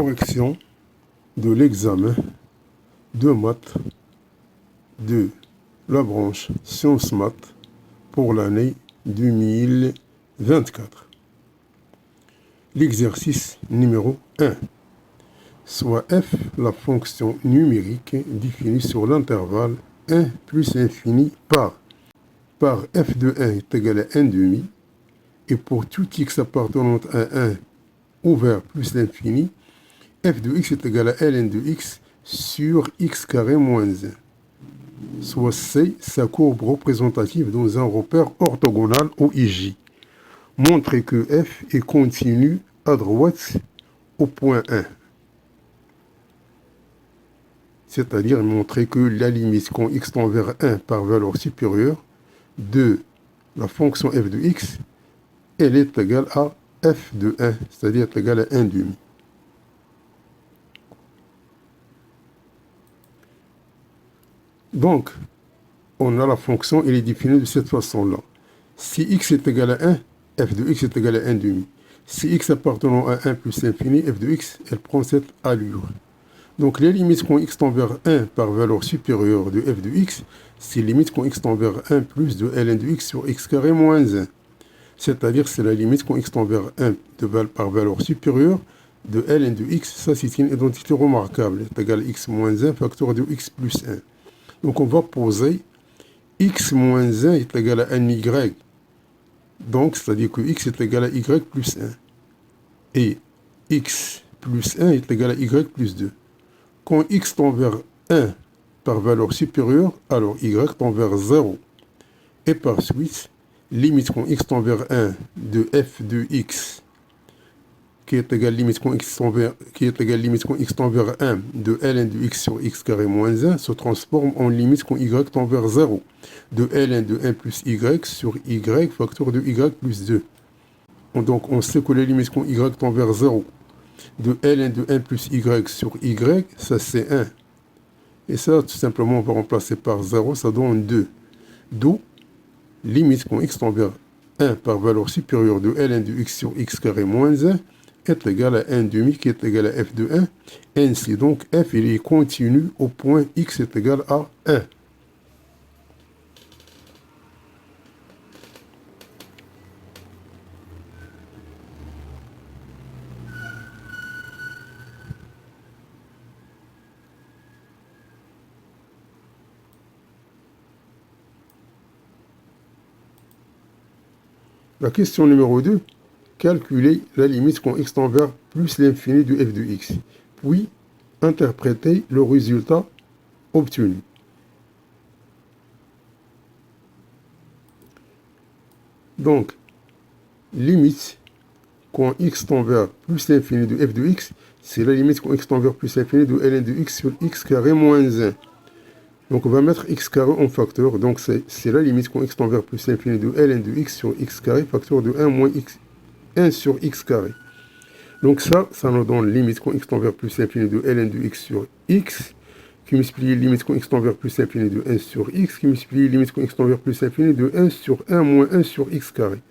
correction de l'examen de maths de la branche Sciences Maths pour l'année 2024. L'exercice numéro 1. Soit f la fonction numérique définie sur l'intervalle 1 plus infini par f de 1 est égal à 1 demi, et pour tout x appartenant à 1 ouvert plus l'infini, f de x est égal à ln de x sur x carré moins 1. Soit C, sa courbe représentative dans un repère orthogonal OIJ. Montrez que f est continu à droite au point 1. C'est-à-dire montrer que la limite quand x tend vers 1 par valeur supérieure de la fonction f de x, elle est égale à f de 1, c'est-à-dire égale à 1 demi. Donc, on a la fonction, elle est définie de cette façon-là. Si x est égal à 1, f de x est égal à 1 demi. Si x appartenant à 1 plus l'infini, f de x, elle prend cette allure. Donc, les limites quand x tend vers 1 par valeur supérieure de f de x, c'est les limites quand x tend vers 1 plus de ln de x sur x carré moins 1. C'est-à-dire, c'est la limite quand x tend vers 1 par valeur supérieure de ln de x. Ça, c'est une identité remarquable. C'est égal à x moins 1 facteur de x plus 1. Donc, on va poser x moins 1 est égal à 1y. Donc, c'est-à-dire que x est égal à y plus 1. Et x plus 1 est égal à y plus 2. Quand x tend vers 1 par valeur supérieure, alors y tend vers 0. Et par suite, limite quand x tend vers 1 de f de x, qui est égal limite quand x tend vers 1 de ln de x sur x carré moins 1, se transforme en limite quand y tend vers 0, de ln de 1 plus y sur y facteur de y plus 2. Donc on sait que les limites quand y tend vers 0, de ln de 1 plus y sur y, ça c'est 1. Et ça, tout simplement, on va remplacer par 0, ça donne 2. D'où limite quand x tend vers 1 par valeur supérieure de ln de x sur x carré moins 1 est égal à 1 demi qui est égal à f de 1. Ainsi donc, f il est continu au point x est égal à 1. La question numéro 2. Calculer la limite quand x tend vers plus l'infini de f de x. Puis, interpréter le résultat obtenu. Donc, limite quand x tend vers plus l'infini de f de x, c'est la limite quand x tend vers plus l'infini de ln de x sur x carré moins 1. Donc, on va mettre x carré en facteur. Donc, c'est la limite quand x tend vers plus l'infini de ln de x sur x carré facteur de 1 moins x 1 sur x carré. Donc ça nous donne limite quand x tend vers plus l'infini de ln de x sur x, qui multiplie limite quand x tend vers plus l'infini de 1 sur x, qui multiplie limite quand x tend vers plus l'infini de 1 sur 1 moins 1 sur x carré.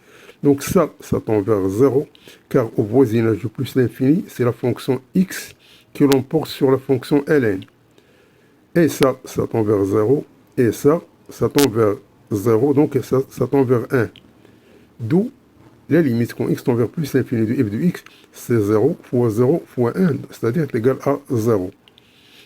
Donc ça tend vers 0, car au voisinage de plus l'infini, c'est la fonction x que l'on porte sur la fonction ln. Et ça tend vers 0, et ça tend vers 0, donc ça tend vers 1. D'où la limite quand x tend vers plus l'infini de f de x, c'est 0 fois 0 fois 1, c'est-à-dire égal à 0.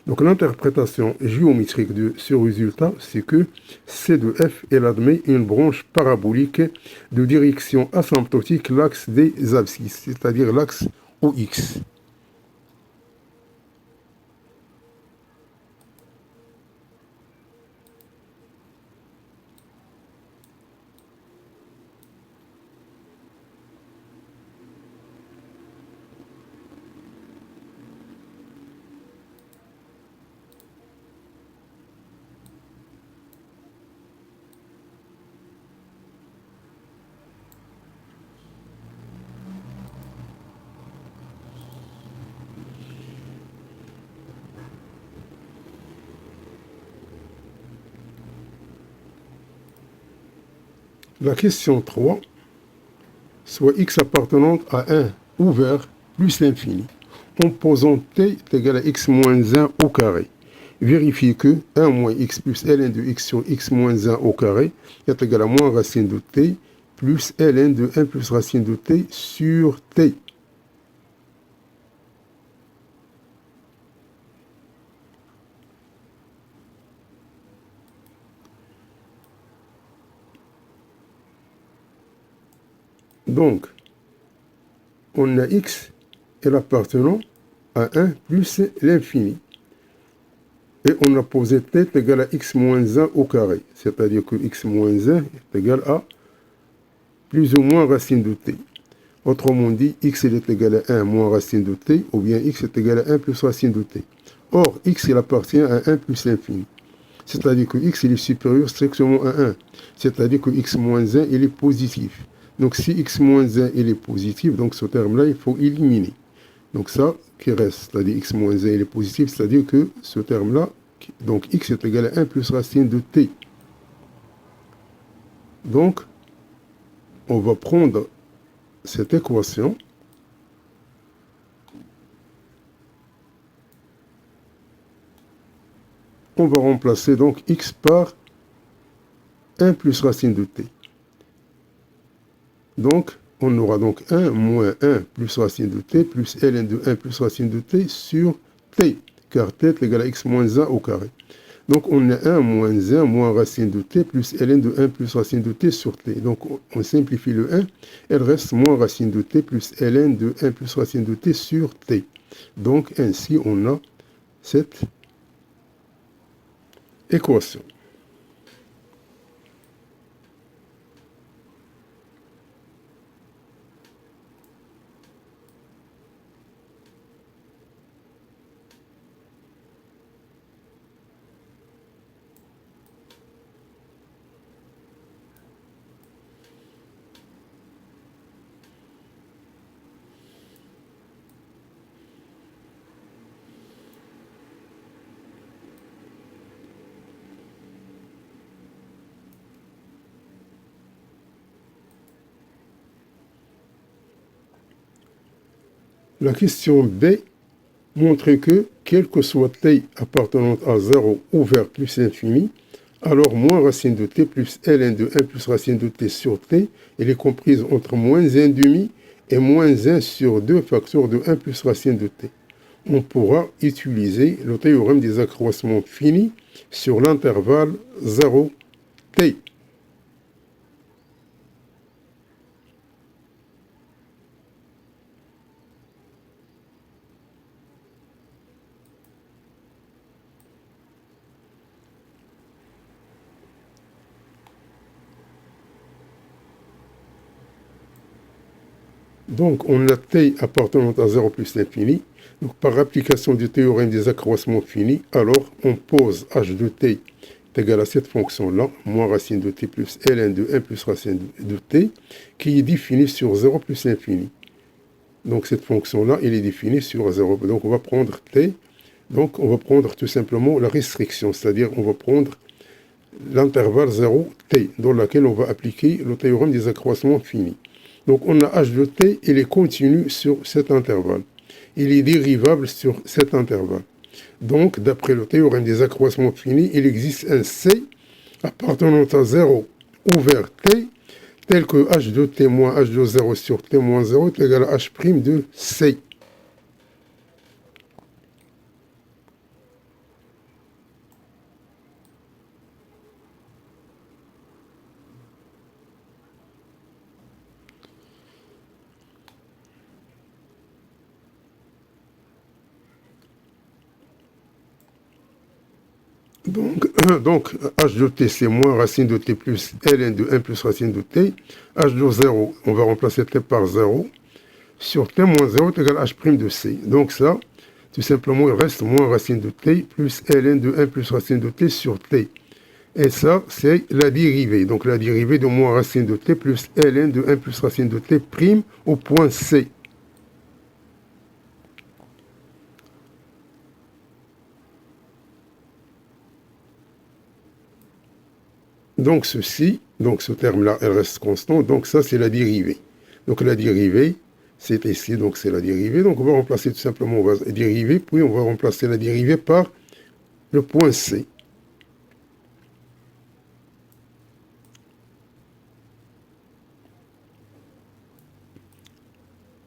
Donc l'interprétation géométrique de ce résultat, c'est que C de f, elle admet une branche parabolique de direction asymptotique l'axe des abscisses, c'est-à-dire l'axe OX. La question 3, soit x appartenant à 1 ouvert plus l'infini. en posant t est égal à x moins 1 au carré. Vérifiez que 1 moins x plus ln de x sur x moins 1 au carré est égal à moins racine de t plus ln de 1 plus racine de t sur t. Donc, on a x est appartenant à 1 plus l'infini. Et on a posé t est égal à x moins 1 au carré. C'est-à-dire que x moins 1 est égal à plus ou moins racine de t. Autrement dit, x est égal à 1 moins racine de t, ou bien x est égal à 1 plus racine de t. Or, x il appartient à 1 plus l'infini. C'est-à-dire que x il est supérieur strictement à 1. C'est-à-dire que x moins 1 il est positif. Donc si x moins 1 il est positif, donc ce terme-là, il faut éliminer. Donc ça qui reste, c'est-à-dire x moins 1 il est positif, c'est-à-dire que ce terme-là, donc x est égal à 1 plus racine de t. Donc, on va prendre cette équation on va remplacer donc x par 1 plus racine de t. Donc, on aura donc 1 moins 1 plus racine de t plus ln de 1 plus racine de t sur t, car t est égal à x moins 1 au carré. Donc, on a 1 moins 1 moins racine de t plus ln de 1 plus racine de t sur t. Donc, on simplifie le 1, elle reste moins racine de t plus ln de 1 plus racine de t sur t. Donc, ainsi, on a cette équation. La question B montre que, quel que soit t appartenant à 0 ou vers plus l'infini, alors moins racine de t plus ln de 1 plus racine de t sur t, elle est comprise entre moins 1 demi et moins 1 sur 2 facteurs de 1 plus racine de t. On pourra utiliser le théorème des accroissements finis sur l'intervalle 0t. Donc, on a t appartenant à 0 plus l'infini. Donc, par application du théorème des accroissements finis, alors on pose h de t est égal à cette fonction-là, moins racine de t plus ln de 1 plus racine de t, qui est définie sur 0 plus l'infini. Donc, cette fonction-là, elle est définie sur 0. Donc, on va prendre t. Donc, on va prendre tout simplement la restriction, c'est-à-dire on va prendre l'intervalle 0t, dans laquelle on va appliquer le théorème des accroissements finis. Donc, on a h de t, il est continu sur cet intervalle. Il est dérivable sur cet intervalle. Donc, d'après le théorème des accroissements finis, il existe un c appartenant à 0 ou vers t, tel que h de t moins h de 0 sur t moins 0 est égal à h' de c. Donc, h de t, c'est moins racine de t plus ln de 1 plus racine de t. h de 0, on va remplacer t par 0. Sur t moins 0 est égal à h' de c. Donc ça, tout simplement, il reste moins racine de t plus ln de 1 plus racine de t sur t. Et ça, c'est la dérivée. Donc la dérivée de moins racine de t plus ln de 1 plus racine de t prime au point c. Donc ceci, donc ce terme-là, elle reste constant. Donc ça, c'est la dérivée. Donc la dérivée, c'est ici, donc c'est la dérivée. Donc on va remplacer tout simplement, on va dériver, puis on va remplacer la dérivée par le point C.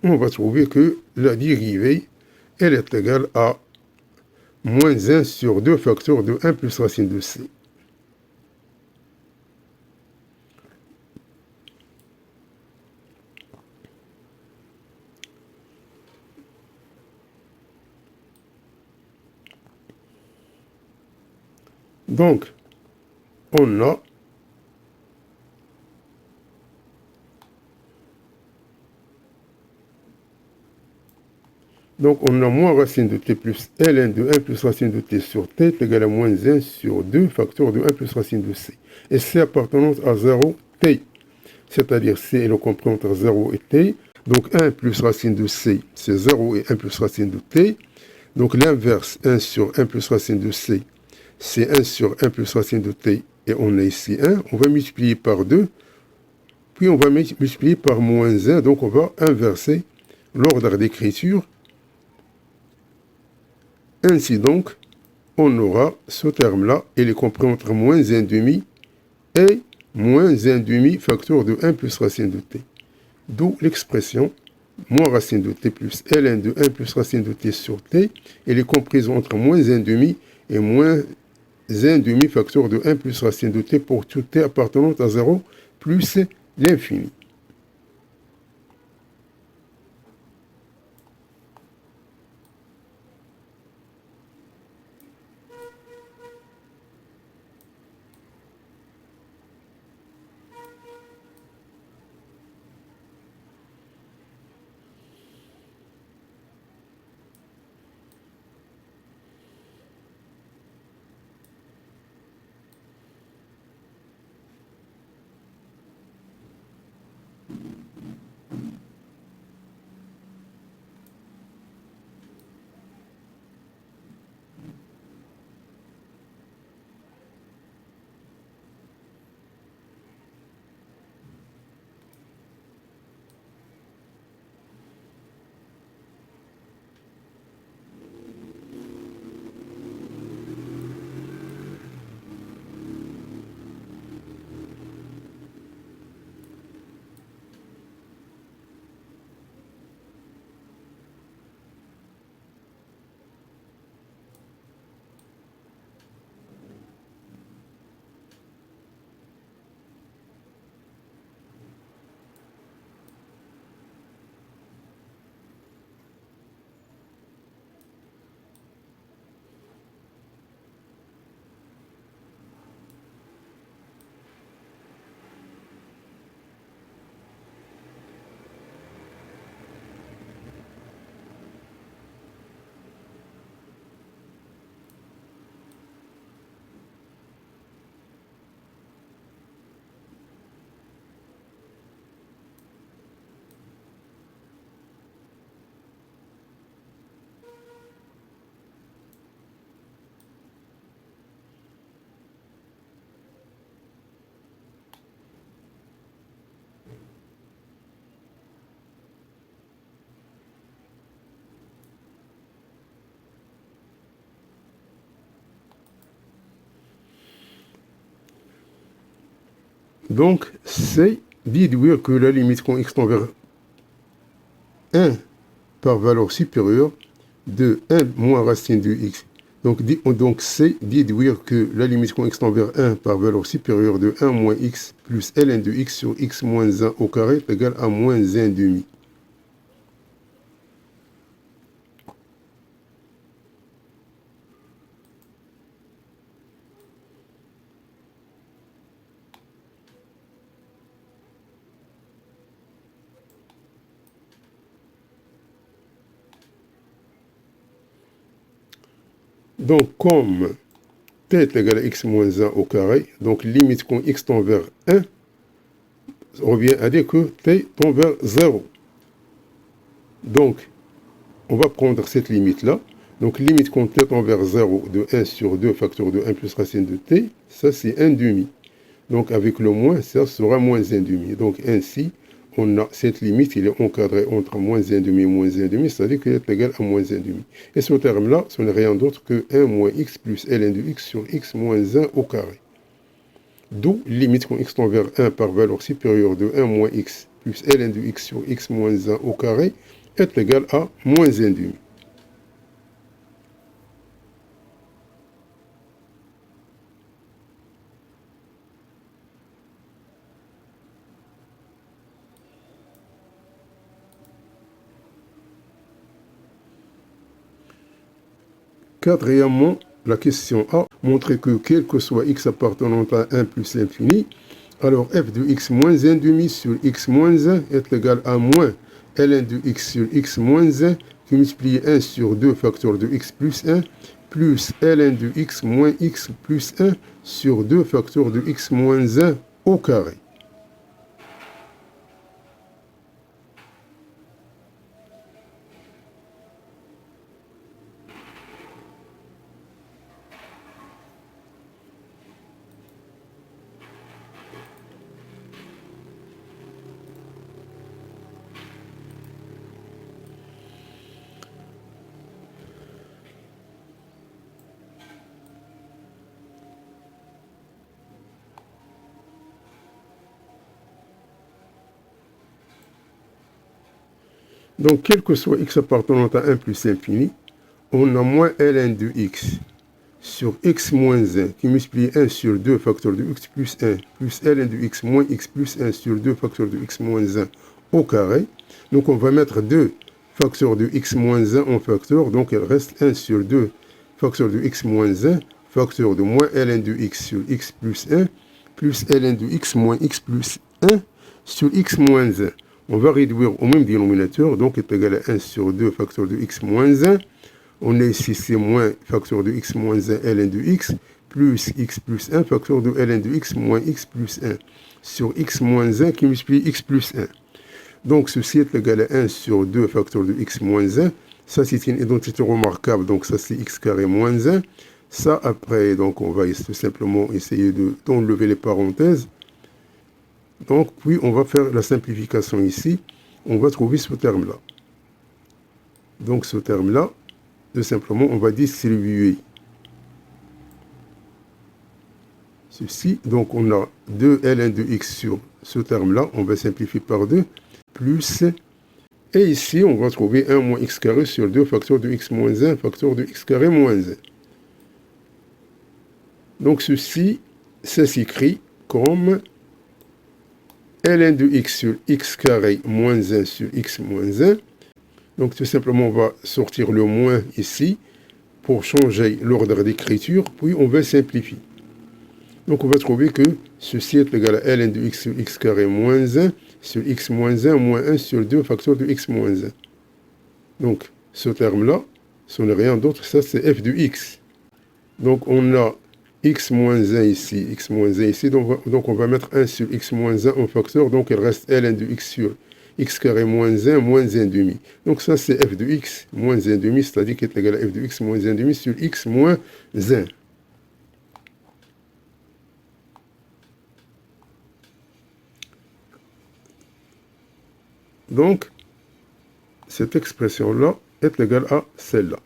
On va trouver que la dérivée, elle est égale à moins 1 sur 2 facteurs de 1 plus racine de C. Donc, on a moins racine de t plus ln de 1 plus racine de t sur t est égal à moins 1 sur 2 facteurs de 1 plus racine de c. Et c appartenant à 0, t. C'est-à-dire c est le compris entre 0 et t. Donc 1 plus racine de c, c'est 0 et 1 plus racine de t. Donc l'inverse, 1 sur 1 plus racine de c, c'est 1 sur 1 plus racine de t. Et on a ici 1. On va multiplier par 2. Puis on va multiplier par moins 1. Donc on va inverser l'ordre d'écriture. Ainsi donc, on aura ce terme-là, il est compris entre moins 1,5 et moins 1,5 facteur de 1 plus racine de t. D'où l'expression moins racine de t plus ln de 1 plus racine de t sur t, elle est comprise entre moins 1,5 et moins 1,5 facteur de 1 plus racine de t pour tout t appartenant à 0 plus l'infini. Donc, c'est déduire que la limite quand x tend vers 1 par valeur supérieure de 1 moins racine de x. Donc c'est déduire que la limite quand x tend vers 1 par valeur supérieure de 1 moins x plus ln de x sur x moins 1 au carré est égal à moins 1 demi. Donc, comme t est égal à x moins 1 au carré, donc limite quand x tend vers 1, revient à dire que t tend vers 0. Donc, on va prendre cette limite-là. Donc, limite quand t tend vers 0 de 1 sur 2 facteur de 1 plus racine de t, ça c'est 1 demi. Donc, avec le moins, ça sera moins 1 demi. Donc, ainsi, on a cette limite, il est encadré entre moins 1,5 et moins 1,5, c'est-à-dire qu'il est égal à moins 1,5. Et ce terme-là, ce n'est rien d'autre que 1 moins x plus ln de x sur x moins 1 au carré. D'où limite quand x tend vers 1 par valeur supérieure de 1 moins x plus ln de x sur x moins 1 au carré est égal à moins 1,5. Quatrièmement, la question A, montrer que quel que soit x appartenant à 1 plus l'infini, alors f de x moins 1,5 sur x moins 1 est égal à moins ln de x sur x moins 1 qui multiplie 1 sur 2 facteurs de x plus 1 plus ln de x moins x plus 1 sur 2 facteurs de x moins 1 au carré. Donc, quel que soit x appartenant à 1 plus l'infini, on a moins ln de x sur x moins 1 qui multiplie 1 sur 2 facteurs de x plus 1 plus ln de x moins x plus 1 sur 2 facteurs de x moins 1 au carré. Donc, on va mettre 2 facteurs de x moins 1 en facteur. Donc, il reste 1 sur 2 facteurs de x moins 1 facteur de moins ln de x sur x plus 1 plus ln de x moins x plus 1 sur x moins 1. On va réduire au même dénominateur, donc est égal à 1 sur 2 facteur de x moins 1. On a ici c'est moins facteur de x moins 1 ln de x, plus x plus 1 facteur de ln de x moins x plus 1 sur x moins 1 qui multiplie x plus 1. Donc ceci est égal à 1 sur 2 facteur de x moins 1. Ça c'est une identité remarquable, donc ça c'est x carré moins 1. Ça après, donc on va tout simplement essayer d'enlever les parenthèses. Donc, puis, on va faire la simplification ici. On va trouver ce terme-là. Donc, ce terme-là, tout simplement, on va distribuer ceci. Donc, on a 2 ln de x sur ce terme-là. On va simplifier par 2. Plus. Et ici, on va trouver 1 moins x carré sur 2 facteurs de x moins 1 facteur de x carré moins 1. Donc, ceci, ça s'écrit comme ln de x sur x carré moins 1 sur x moins 1. Donc tout simplement, on va sortir le moins ici pour changer l'ordre d'écriture, puis on va simplifier. Donc on va trouver que ceci est égal à ln de x sur x carré moins 1 sur x moins 1 moins 1 sur 2 facteurs de x moins 1. Donc ce terme-là, ce n'est rien d'autre, ça c'est f de x. Donc on a x moins 1 ici, x moins 1 ici, donc on va mettre 1 sur x moins 1 en facteur, donc il reste ln de x sur x carré moins 1 moins 1,5. Donc ça c'est f de x moins 1,5, c'est-à-dire qu'il est égal à f de x moins 1,5 sur x moins 1. Donc, cette expression-là est égale à celle-là.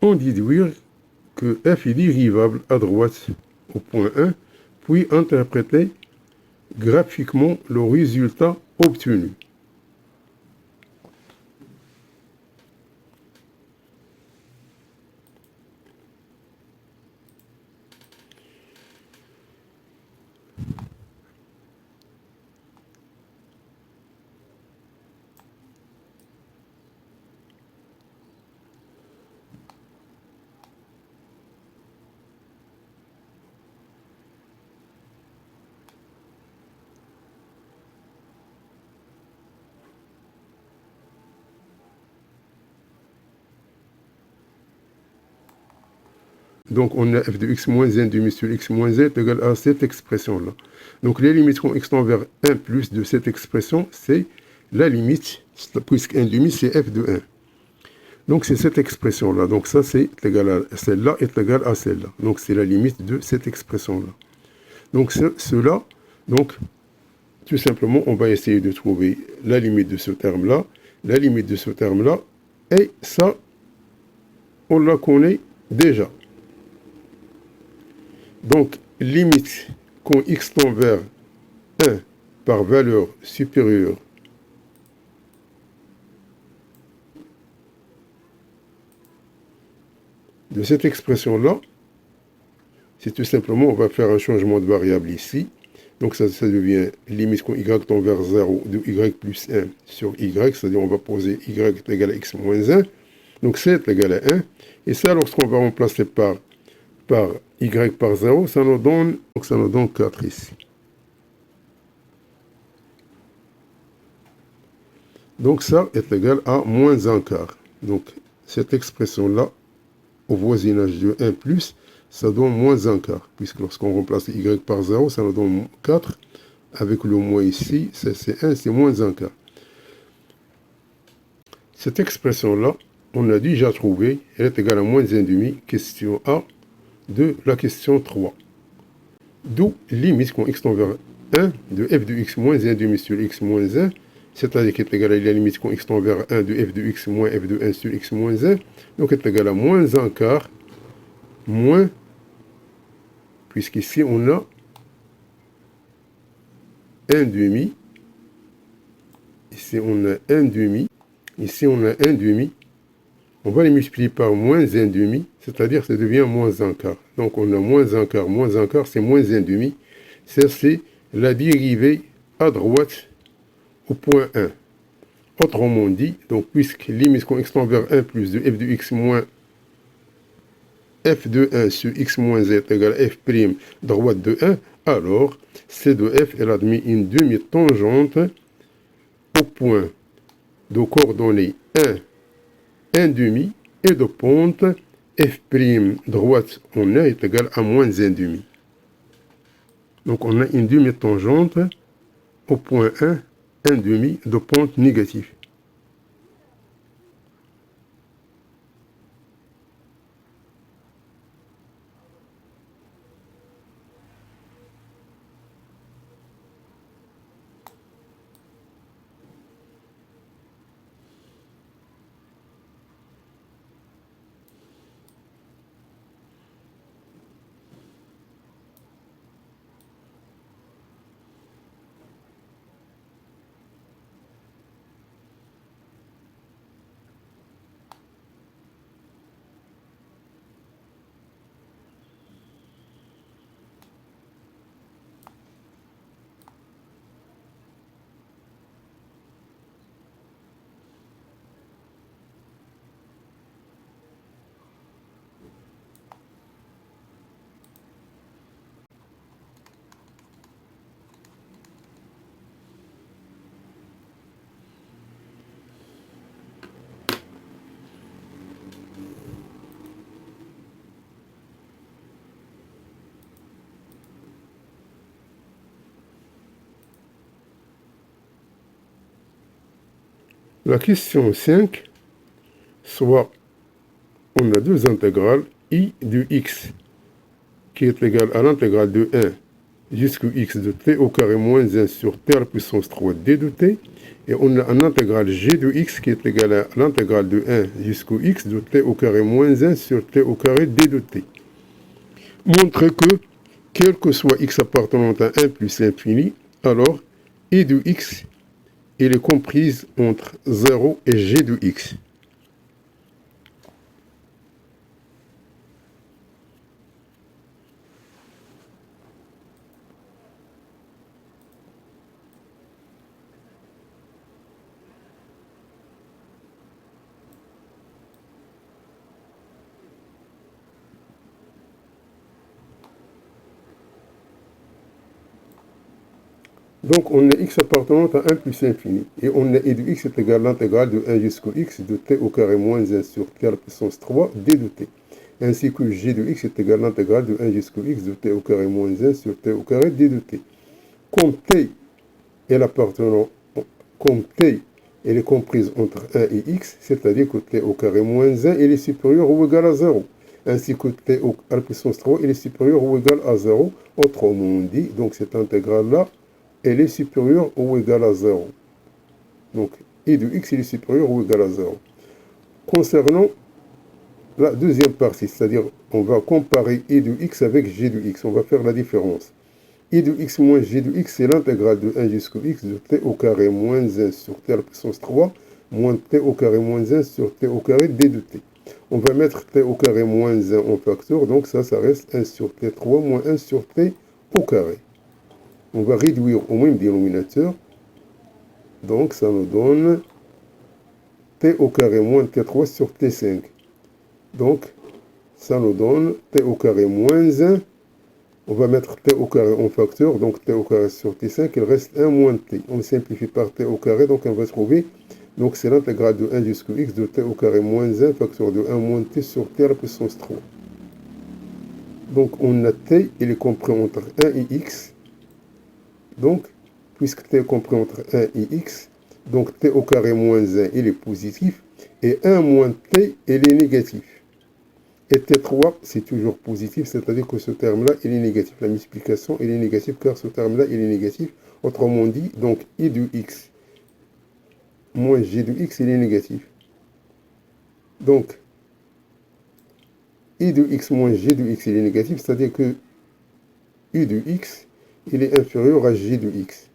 peut-on déduire que f est dérivable à droite au point 1, puis interpréter graphiquement le résultat obtenu. Donc, on a f de x moins 1 demi sur x moins 1 est égal à cette expression-là. Donc, les limites quand x tend vers 1 plus de cette expression, c'est la limite, puisque 1 demi, c'est f de 1. Donc, c'est cette expression-là. Donc, ça, c'est égal à celle-là est égal à celle-là. Donc, c'est la limite de cette expression-là. Donc, cela, donc, tout simplement, on va essayer de trouver la limite de ce terme-là, la limite de ce terme-là, et ça, on la connaît déjà. Donc, limite quand x tend vers 1 par valeur supérieure de cette expression-là, c'est tout simplement, on va faire un changement de variable ici. Donc, ça devient limite quand y tend vers 0 de y plus 1 sur y, c'est-à-dire on va poser y est égal à x moins 1. Donc, c est égal à 1. Et ça, lorsqu'on va remplacer par y par 0, ça nous donne 4 ici. Donc ça est égal à moins 1 quart. Donc cette expression-là, au voisinage de 1 plus, ça donne moins 1 quart. Puisque lorsqu'on remplace y par 0, ça nous donne 4. Avec le moins ici, c'est 1, c'est moins 1 quart. Cette expression-là, on a déjà trouvé, elle est égale à moins 1 demi, question A, de la question 3. D'où limite quand x tend vers 1 de f de x moins 1 demi sur x moins 1, c'est-à-dire qu'il est égal à la limite quand x tend vers 1 de f de x moins f de 1 sur x moins 1, donc est égal à moins 1 quart, moins, puisqu'ici on a 1 demi, ici on a 1 demi, ici on a 1 demi, on va les multiplier par moins 1 demi, c'est-à-dire ça devient moins 1 quart. Donc on a moins 1 quart, c'est moins 1 demi. Ça c'est la dérivée à droite au point 1. Autrement dit, donc puisque limite quand x tend vers 1 plus de f de x moins f de 1 sur x moins z égale à f' droite de 1, alors c de f elle admet une demi-tangente au point de coordonnées 1 demi et de pente f' droite en 1 est égal à moins 1 demi. Donc on a une demi-tangente au point 1 demi de pente négative. La question 5, soit on a deux intégrales, I de x qui est égal à l'intégrale de 1 jusqu'au x de t au carré moins 1 sur t à la puissance 3 d de t. Et on a un intégral g de x qui est égal à l'intégrale de 1 jusqu'au x de t au carré moins 1 sur t au carré d de t. Montre que, quel que soit x appartenant à 1 plus l'infini, alors I de x, il est comprise entre 0 et g de x. Donc, on a x appartenant à 1 plus l'infini. Et on a I de x est égal à l'intégrale de 1 jusqu'au x de t au carré moins 1 sur t à la puissance 3 d de t. Ainsi que g de x est égal à l'intégrale de 1 jusqu'au x de t au carré moins 1 sur t au carré d de t. Comme t est l'appartenant, comme t elle est comprise entre 1 et x, c'est-à-dire que t au carré moins 1 elle est supérieur ou égal à 0. Ainsi que t à la puissance 3 elle est supérieur ou égal à 0. Autrement dit, donc cette intégrale-là, elle est supérieure ou égale à 0. Donc, I de x, il est supérieur ou égal à 0. Concernant la deuxième partie, c'est-à-dire, on va comparer I de x avec g de x. On va faire la différence. I de x moins g de x, c'est l'intégrale de 1 jusqu'au x de t au carré moins 1 sur t à la puissance 3, moins t au carré moins 1 sur t au carré d de t. On va mettre t au carré moins 1 en facteur, donc ça reste 1 sur t3 moins 1 sur t au carré. On va réduire au même dénominateur. Donc, ça nous donne t au carré moins t3 sur t5. Donc, ça nous donne t au carré moins 1. On va mettre t au carré en facteur. Donc, t au carré sur t5, il reste 1 moins t. On simplifie par t au carré. Donc, on va trouver. Donc, c'est l'intégrale de 1 jusqu'au x de t au carré moins 1, facteur de 1 moins t sur t à la puissance 3. Donc, on a t, il est compris entre 1 et x. Donc, puisque t est compris entre 1 et x, donc t au carré moins 1, il est positif, et 1 moins t, il est négatif. Et t3, c'est toujours positif, c'est-à-dire que ce terme-là, il est négatif. La multiplication, il est négatif, car ce terme-là, il est négatif. Autrement dit, donc I de x moins g de x, il est négatif. Donc, I de x moins g de x, il est négatif, c'est-à-dire que U de x, il est inférieur à g de x.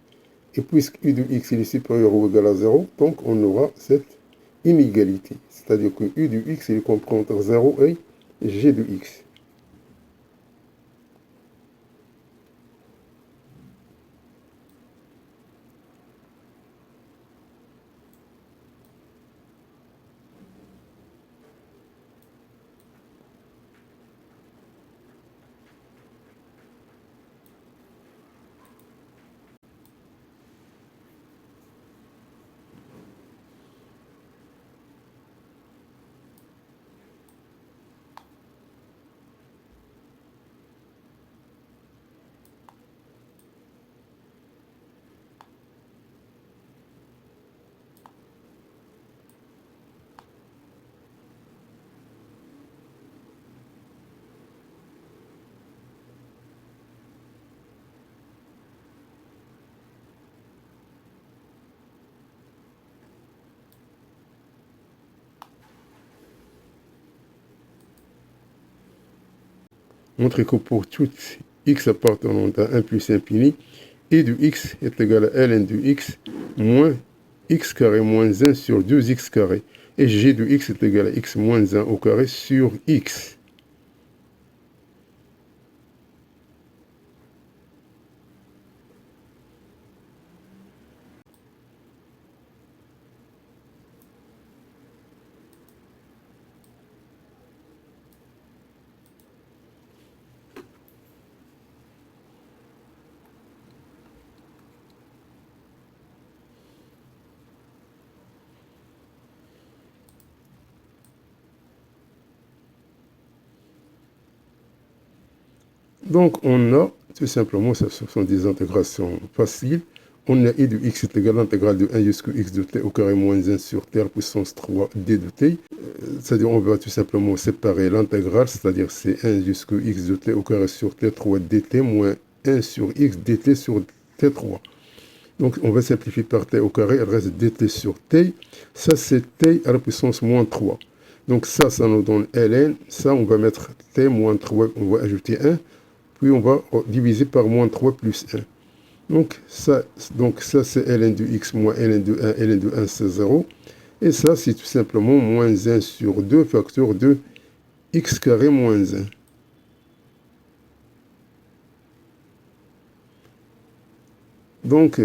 Et puisque U de x est supérieur ou égal à 0, donc on aura cette inégalité. C'est-à-dire que U de x est compris entre 0 et g de x. Montrez que pour tout x appartenant à 1 plus infini, I de x est égal à ln de x moins x carré moins 1 sur 2x carré. Et g de x est égal à x moins 1 au carré sur x. Donc, on a, tout simplement, ce sont des intégrations faciles. On a I de x est égal à l'intégrale de 1 jusqu'au x de t au carré moins 1 sur t à la puissance 3 d de t. C'est-à-dire, on va tout simplement séparer l'intégrale, c'est-à-dire c'est 1 jusqu'au x de t au carré sur t 3 dt moins 1 sur x dt sur t3. Donc, on va simplifier par t au carré, il reste dt sur t. Ça, c'est t à la puissance moins 3. Donc, ça nous donne ln. Ça, on va mettre t moins 3, on va ajouter 1. Puis, on va diviser par moins 3 plus 1. Donc, ça c'est ln de x moins ln de 1. ln de 1, c'est 0. Et ça, c'est tout simplement moins 1 sur 2 facteur de x carré moins 1. Donc,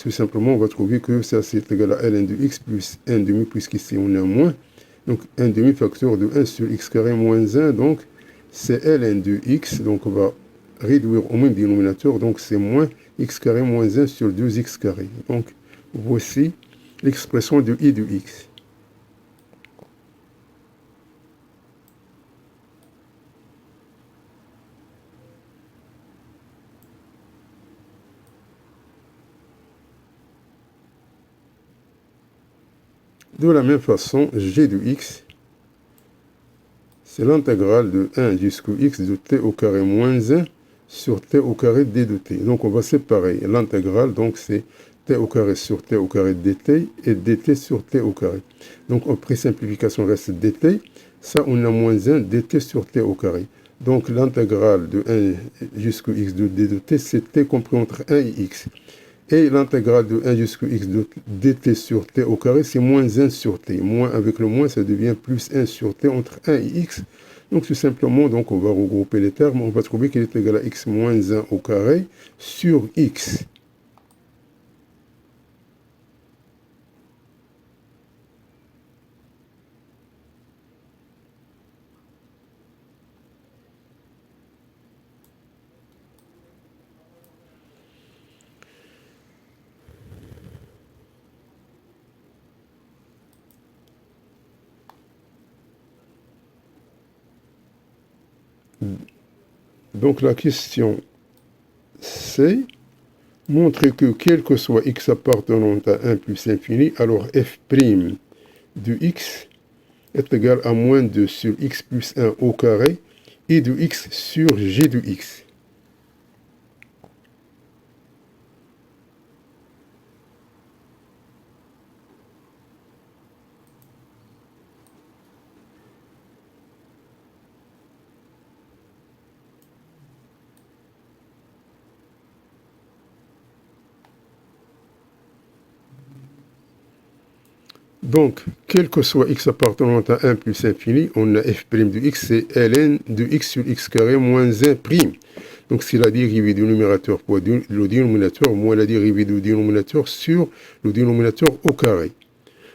tout simplement, on va trouver que ça, c'est égal à ln de x plus 1 demi, puisqu'ici, on a moins. Donc, 1 demi facteur de 1 sur x carré moins 1. Donc, c'est ln de x. Donc, on va réduire au même dénominateur. Donc, c'est moins x carré moins 1 sur 2x carré. Donc, voici l'expression de I de x. De la même façon, g de x, c'est l'intégrale de 1 jusqu'au x de t au carré moins 1 sur t au carré d de t. Donc, on va séparer l'intégrale. Donc, c'est t au carré sur t au carré dt et dt sur t au carré. Donc, après simplification, reste dt. Ça, on a moins 1 dt sur t au carré. Donc, l'intégrale de 1 jusqu'au x de d de t, c'est t compris entre 1 et x. Et l'intégrale de 1 jusqu'au x de dt sur t au carré, c'est moins 1 sur t. Moins avec le moins, ça devient plus 1 sur t entre 1 et x. Donc, tout simplement, donc, on va regrouper les termes. On va trouver qu'il est égal à x moins 1 au carré sur x. Donc, la question, c'est montrer que quel que soit x appartenant à 1 plus infini, alors f' de x est égal à moins 2 sur x plus 1 au carré et de x sur g de x. Donc, quel que soit x appartenant à 1 plus infini, on a f' de x, c'est ln de x sur x carré moins 1 prime. Donc, c'est la dérivée du numérateur pour le dénominateur moins la dérivée du dénominateur sur le dénominateur au carré.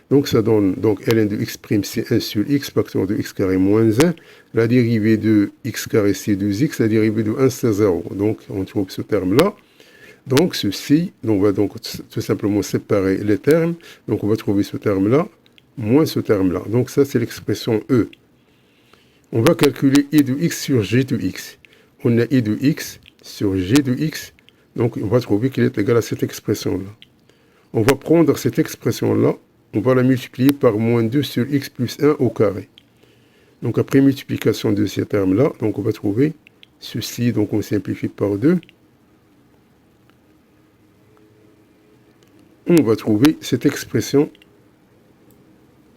Donc, ça donne, donc, ln de x prime, c'est 1 sur x, facteur de x carré moins 1. La dérivée de x carré, c'est 2x. La dérivée de 1, c'est 0. Donc, on trouve ce terme-là. Donc, ceci, on va donc tout simplement séparer les termes. Donc, on va trouver ce terme-là, moins ce terme-là. Donc, ça, c'est l'expression E. On va calculer I de x sur G de x. On a I de x sur G de x. Donc, on va trouver qu'il est égal à cette expression-là. On va prendre cette expression-là, on va la multiplier par moins 2 sur x plus 1 au carré. Donc, après multiplication de ces termes-là, donc on va trouver ceci. Donc, on simplifie par 2. On va trouver cette expression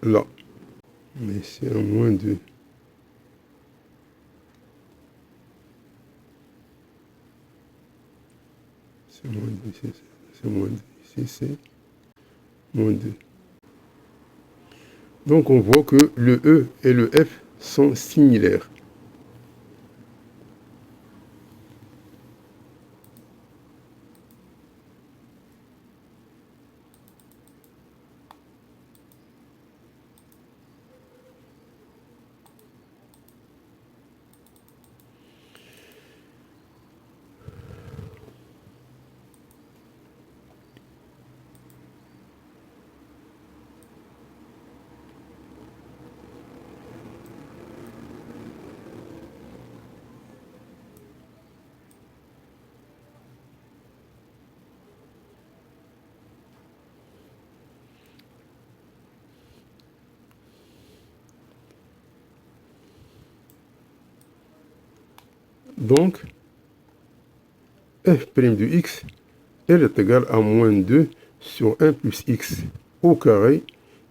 là. Mais c'est un moins 2. C'est moins 2. C'est moins 2. Ici, c'est moins 2. Donc, on voit que le E et le F sont similaires. Donc, f' de x, elle est égale à moins 2 sur 1 plus x au carré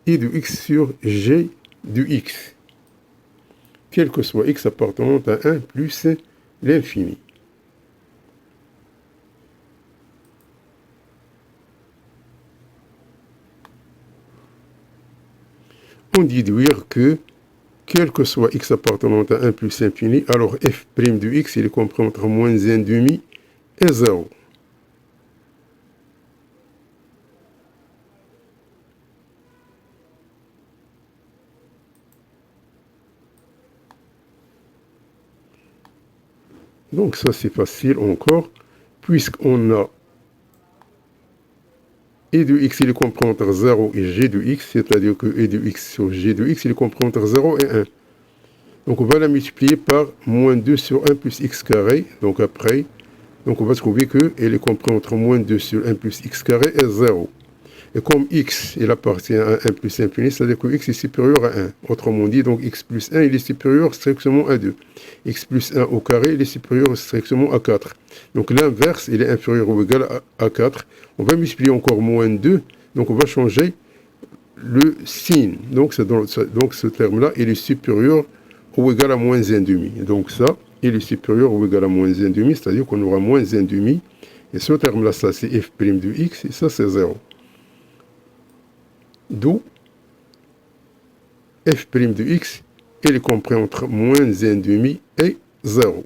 i de x sur g de x, quel que soit x appartenant à 1 plus l'infini. On déduire que, quel que soit x appartenant à 1 plus l'infini, alors f' de x, il est compris entre moins 1,5 et 0. Donc ça c'est facile encore, puisqu'on a e de x il est compris entre 0 et g de x, c'est-à-dire que e de x sur g de x il est compris entre 0 et 1. Donc on va la multiplier par moins 2 sur 1 plus x carré, donc après, donc on va trouver qu'elle est comprise entre moins 2 sur 1 plus x carré et 0. Et comme x, il appartient à 1 plus infini, c'est-à-dire que x est supérieur à 1. Autrement dit, donc x plus 1, il est supérieur strictement à 2. X plus 1 au carré, il est supérieur strictement à 4. Donc l'inverse, il est inférieur ou égal à 4. On va multiplier encore moins 2, donc on va changer le signe. Donc ce terme-là, il est supérieur ou égal à moins 1,5. Donc ça, il est supérieur ou égal à moins 1,5, c'est-à-dire qu'on aura moins 1,5. Et ce terme-là, ça c'est f' de x, et ça c'est 0. D'où f' de x, il est compris entre moins 1,5 et 0.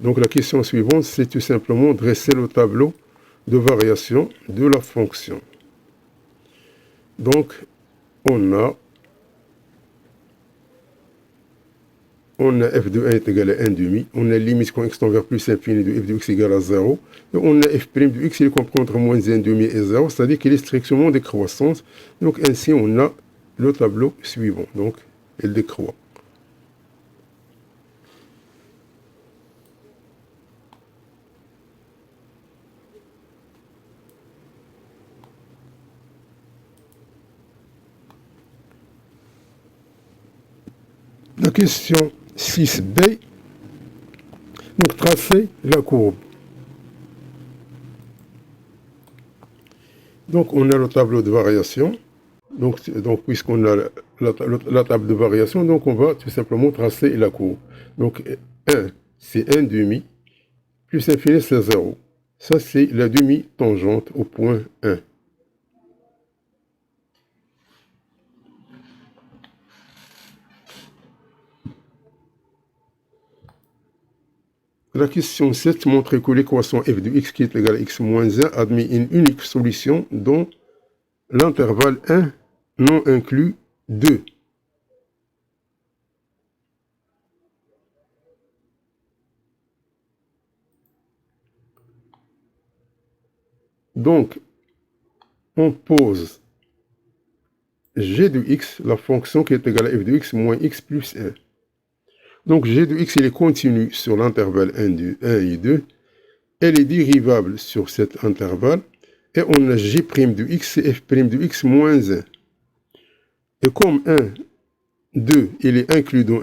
Donc la question suivante, c'est tout simplement dresser le tableau de variation de la fonction. Donc on a f de 1 est égal à 1,5, on a limite quand x tend vers plus l'infini de f de x égale à 0, et on a f' de x, il est compris entre moins 1,5 et 0, c'est-à-dire qu'il est strictement décroissant. Donc ainsi on a le tableau suivant, donc il décroît. La question 6b, donc tracer la courbe. Donc on a le tableau de variation. Donc puisqu'on a la table de variation, donc on va tout simplement tracer la courbe. Donc 1, c'est 1,5, plus infini, c'est 0. Ça, c'est la demi-tangente au point 1. La question 7 montre que l'équation f de x qui est égale à x moins 1 admet une unique solution dont l'intervalle 1 non inclus 2. Donc, on pose g de x, la fonction qui est égale à f de x moins x plus 1. Donc, g de x, il est continu sur l'intervalle 1 et 2. Elle est dérivable sur cet intervalle. Et on a g' de x et f' de x moins 1. Et comme 1, 2, il est inclus dans 1,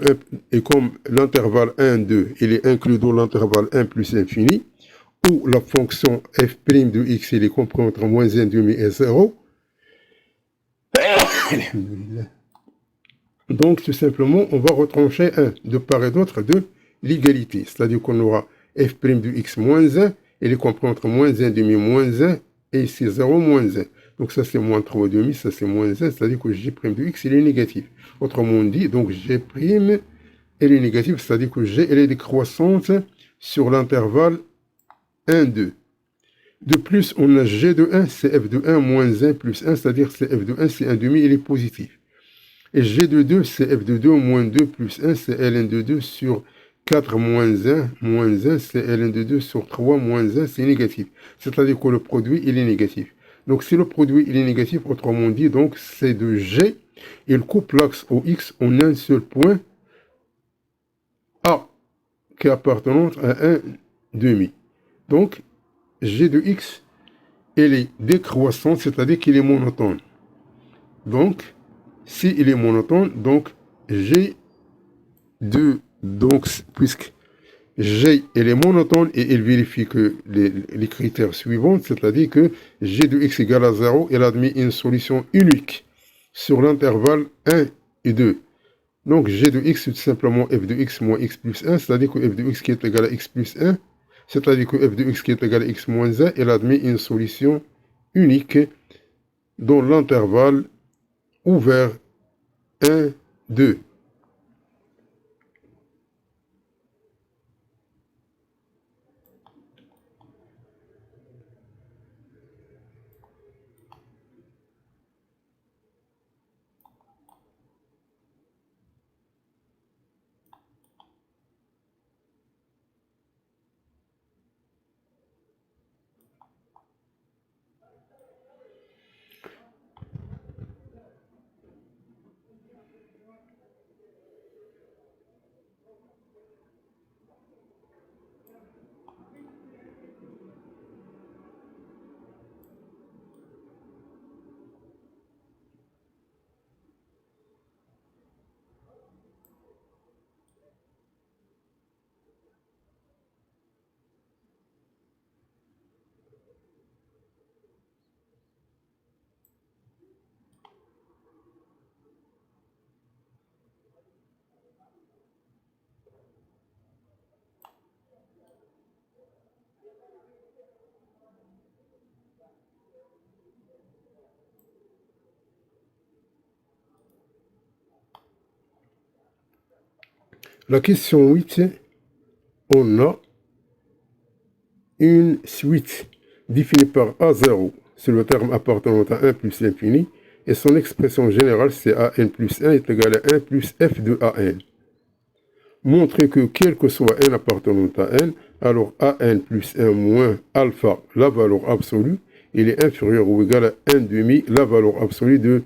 et comme l'intervalle 1, 2, il est inclus dans l'intervalle 1 plus infini, où la fonction f' de x, il est compris entre moins 1,5 et 0. Donc, tout simplement, on va retrancher 1 de part et d'autre de l'égalité. C'est-à-dire qu'on aura f' de x moins 1, il est compris entre moins 1,5 moins 1, et ici 0 moins 1. Donc ça c'est moins 3,5, ça c'est moins 1, c'est-à-dire que g' de x, il est négatif. Autrement dit, donc g', elle est négative, c'est-à-dire que g, elle est décroissante sur l'intervalle 1, 2. De plus, on a g de 1, c'est f de 1 moins 1 plus 1, c'est-à-dire c'est f de 1, c'est 1,5, il est positif. Et g de 2, c'est f de 2 moins 2 plus 1, c'est ln de 2 sur 4 moins 1, c'est ln de 2 sur 3 moins 1, c'est négatif. C'est-à-dire que le produit, il est négatif. Donc si le produit, il est négatif, autrement dit, donc c'est de g, Il coupe l'axe OX en un seul point A qui est appartenant à un demi. Donc, G de X, elle est décroissante, c'est-à-dire qu'il est monotone. Donc, si il est monotone, donc G de, donc, puisque G, elle est monotone et elle vérifie que les critères suivants, c'est-à-dire que G de X égale à 0, elle admet une solution unique sur l'intervalle 1 et 2. Donc, G de X, c'est tout simplement f de X moins X plus 1, c'est-à-dire que f de X qui est égal à X plus 1, c'est-à-dire que f de X qui est égal à X moins 1, elle admet une solution unique dans l'intervalle ouvert 1, 2. La question 8, on a une suite définie par A0, c'est le terme appartenant à 1 plus l'infini, et son expression générale, c'est AN plus 1 est égal à 1 plus f de AN. Montrer que quel que soit n appartenant à n, alors AN plus 1 moins alpha, la valeur absolue, il est inférieur ou égal à 1 demi, la valeur absolue de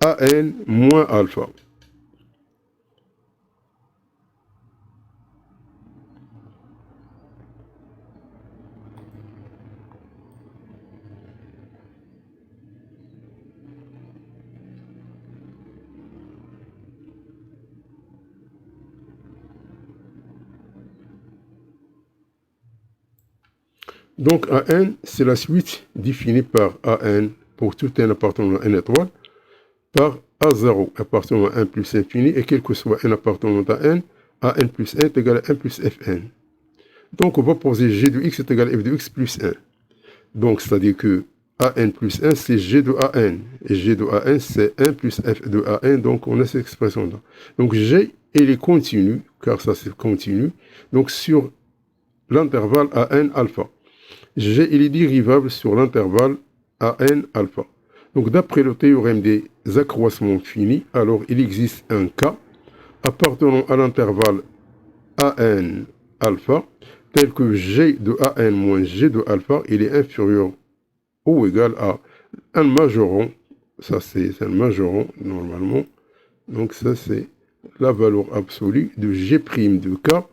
AN moins alpha. Donc AN, c'est la suite définie par AN pour tout n appartenant à n étoile, par A0 appartenant à 1 plus infini, et quel que soit n appartenant à n, AN plus 1 est égal à 1 plus Fn. Donc on va poser G de X est égal à F de X plus 1. Donc c'est-à-dire que AN plus 1, c'est G de AN. Et G de AN, c'est 1 plus F de AN. Donc on a cette expression-là. Donc G, elle est continue, car ça c'est continu. Donc sur l'intervalle AN alpha. G, il est dérivable sur l'intervalle AN alpha. Donc d'après le théorème des accroissements finis, alors il existe un cas appartenant à l'intervalle AN alpha, tel que G de AN moins G de alpha, il est inférieur ou égal à un majorant, ça c'est un majorant normalement, donc ça c'est la valeur absolue de G' de K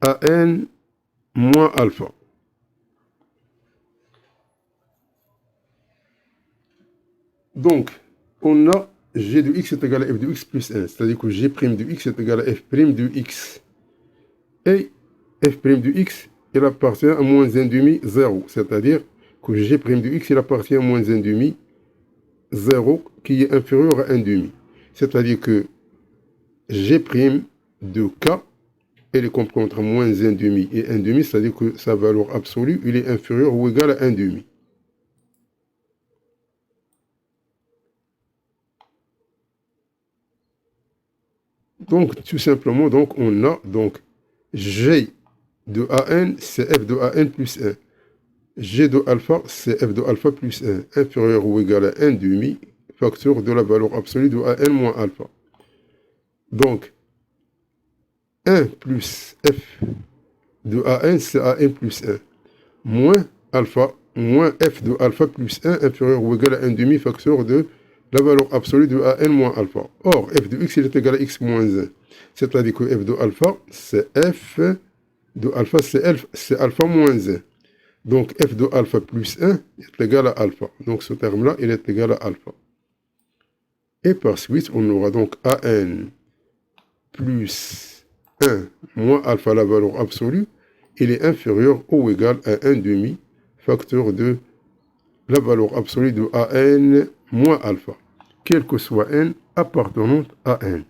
AN moins alpha. Donc, on a G de X est égal à F de X plus 1, c'est-à-dire que G' de X est égal à F' de X. Et F' de X, il appartient à moins 1 demi 0, c'est-à-dire que G' de X, il appartient à moins 1 demi 0 qui est inférieur à 1 demi. C'est-à-dire que G' de K, elle est comprise entre moins 1 demi et 1 demi, c'est-à-dire que sa valeur absolue, il est inférieur ou égal à 1 demi. Donc, tout simplement, donc, on a donc G de AN, c'est F de AN plus 1. G de alpha, c'est F de alpha plus 1, inférieur ou égal à 1 demi, facteur de la valeur absolue de AN moins alpha. Donc, 1 plus F de AN, c'est AN plus 1, moins alpha, moins f de alpha plus 1 inférieur ou égal à 1 demi facteur de la valeur absolue de an moins alpha. Or, f de x il est égal à x moins 1. C'est-à-dire que f de alpha, c'est f de alpha, c'est alpha moins 1. Donc, f de alpha plus 1 est égal à alpha. Donc, ce terme-là, il est égal à alpha. Et par suite, on aura donc an plus 1 moins alpha, la valeur absolue, il est inférieur ou égal à 1 demi facteur de la valeur absolue de an moins alpha, quel que soit n appartenant à n.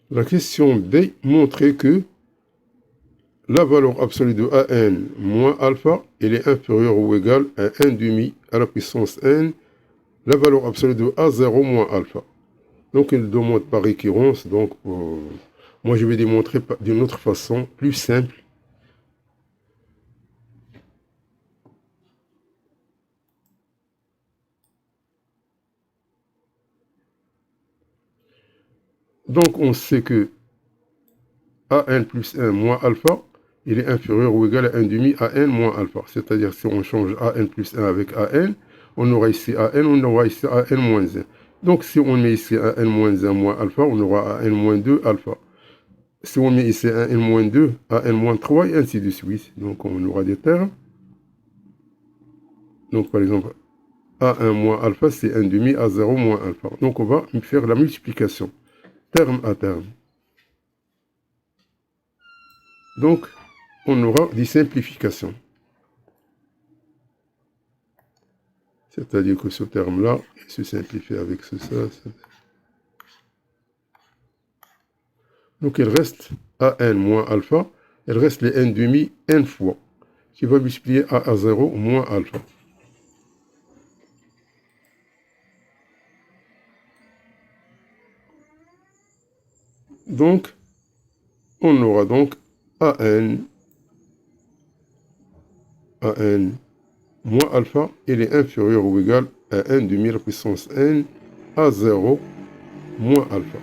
La question B montrait que la valeur absolue de an moins alpha, elle est inférieure ou égale à 1 demi à la puissance n, la valeur absolue de a0 moins alpha. Donc, il demande par récurrence. Donc, moi, je vais démontrer d'une autre façon, plus simple. Donc, on sait que an plus 1 moins alpha, il est inférieur ou égal à 1 demi à n moins alpha. C'est-à-dire, si on change an plus 1 avec an, on aura ici an, on aura ici an moins 1. Donc, si on met ici an moins 1 moins alpha, on aura an moins 2 alpha. Si on met ici an moins 2, an moins 3, et ainsi de suite. Donc, on aura des termes. Donc, par exemple, a1 moins alpha, c'est 1 demi, a0 moins alpha. Donc, on va faire la multiplication, terme à terme. Donc, on aura des simplifications. C'est-à-dire que ce terme-là, il se simplifie avec ça. Donc, il reste an moins alpha, il reste les n demi n fois, qui va multiplier a0 moins alpha. Donc, on aura donc an moins alpha, il est inférieur ou égal à 1 demi la puissance n à 0 moins alpha.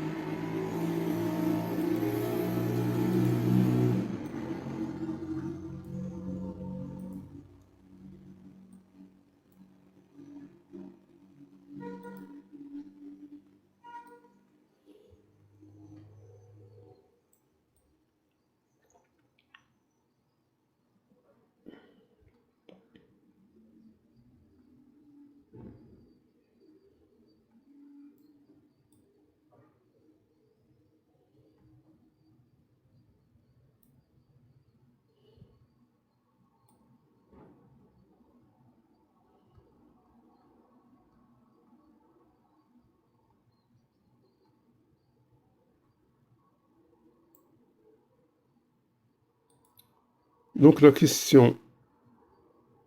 Donc la question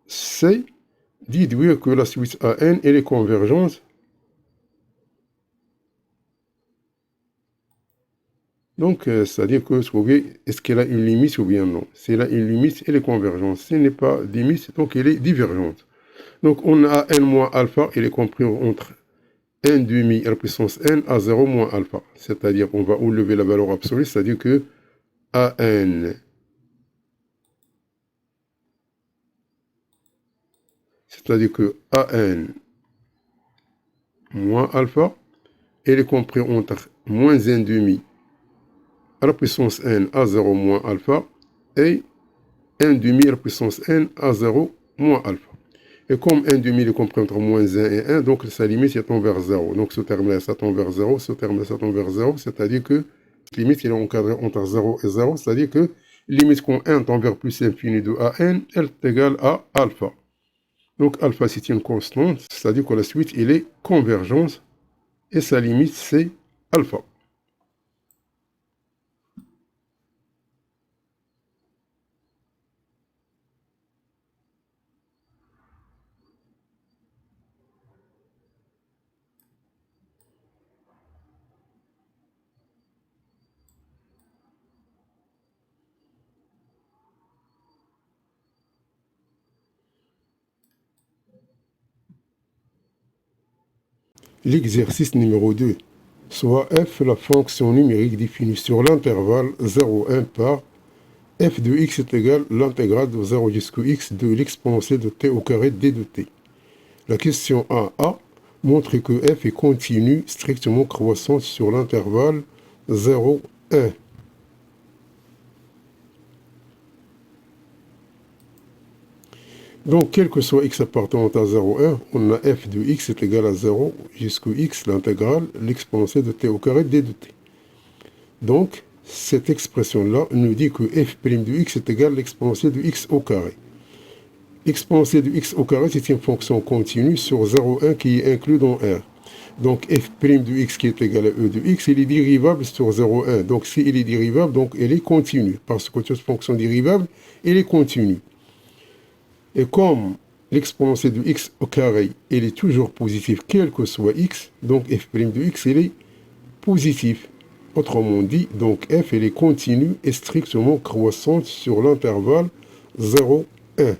C dit dire que la suite AN elle est convergente. Donc, c'est-à-dire que trouver est-ce qu'elle a une limite ou bien non. Si elle a une limite, elle est convergente. Si elle n'est pas limite, donc elle est divergente. Donc, on a n moins alpha, il est compris entre n demi à la puissance n à 0 moins alpha. C'est-à-dire qu'on va enlever la valeur absolue, c'est-à-dire que an, c'est-à-dire que an moins alpha, elle est compris entre moins n demi à la puissance n à 0 moins alpha et n demi à la puissance n à 0 moins alpha. Et comme 1 demi est compris entre moins 1 et 1, donc sa limite est tend vers 0. Donc ce terme-là, ça tend vers 0, ce terme-là, ça tend vers 0, c'est-à-dire que la limite est encadrée entre 0 et 0, c'est-à-dire que limite quand 1 tend vers plus infini de a n, elle est égale à alpha. Donc alpha c'est une constante, c'est-à-dire que la suite il est convergence, et sa limite c'est alpha. L'exercice numéro 2. Soit f la fonction numérique définie sur l'intervalle 0,1 par f de x est égal à l'intégrale de 0 jusqu'à x de l'exponentielle de t au carré d de t. La question 1a montre que f est continue strictement croissante sur l'intervalle 0, 1. Donc, quel que soit x appartenant à 0, 1, on a f de x est égal à 0 jusqu'à x, l'intégrale, l'exponentielle de t au carré d de t. Donc, cette expression-là nous dit que f' de x est égal à l'exponentielle de x au carré. L'exponentielle de x au carré, c'est une fonction continue sur 0, 1 qui est inclus dans R. Donc, f' de x qui est égal à e de x, il est dérivable sur 0, 1. Donc, s'il est dérivable, donc elle est continue. Parce que toute fonction dérivable, elle est continue. Et comme l'exponentielle de x au carré, elle est toujours positive, quel que soit x, donc f' de x, elle est positive. Autrement dit, donc f, elle est continue et strictement croissante sur l'intervalle 0, 1.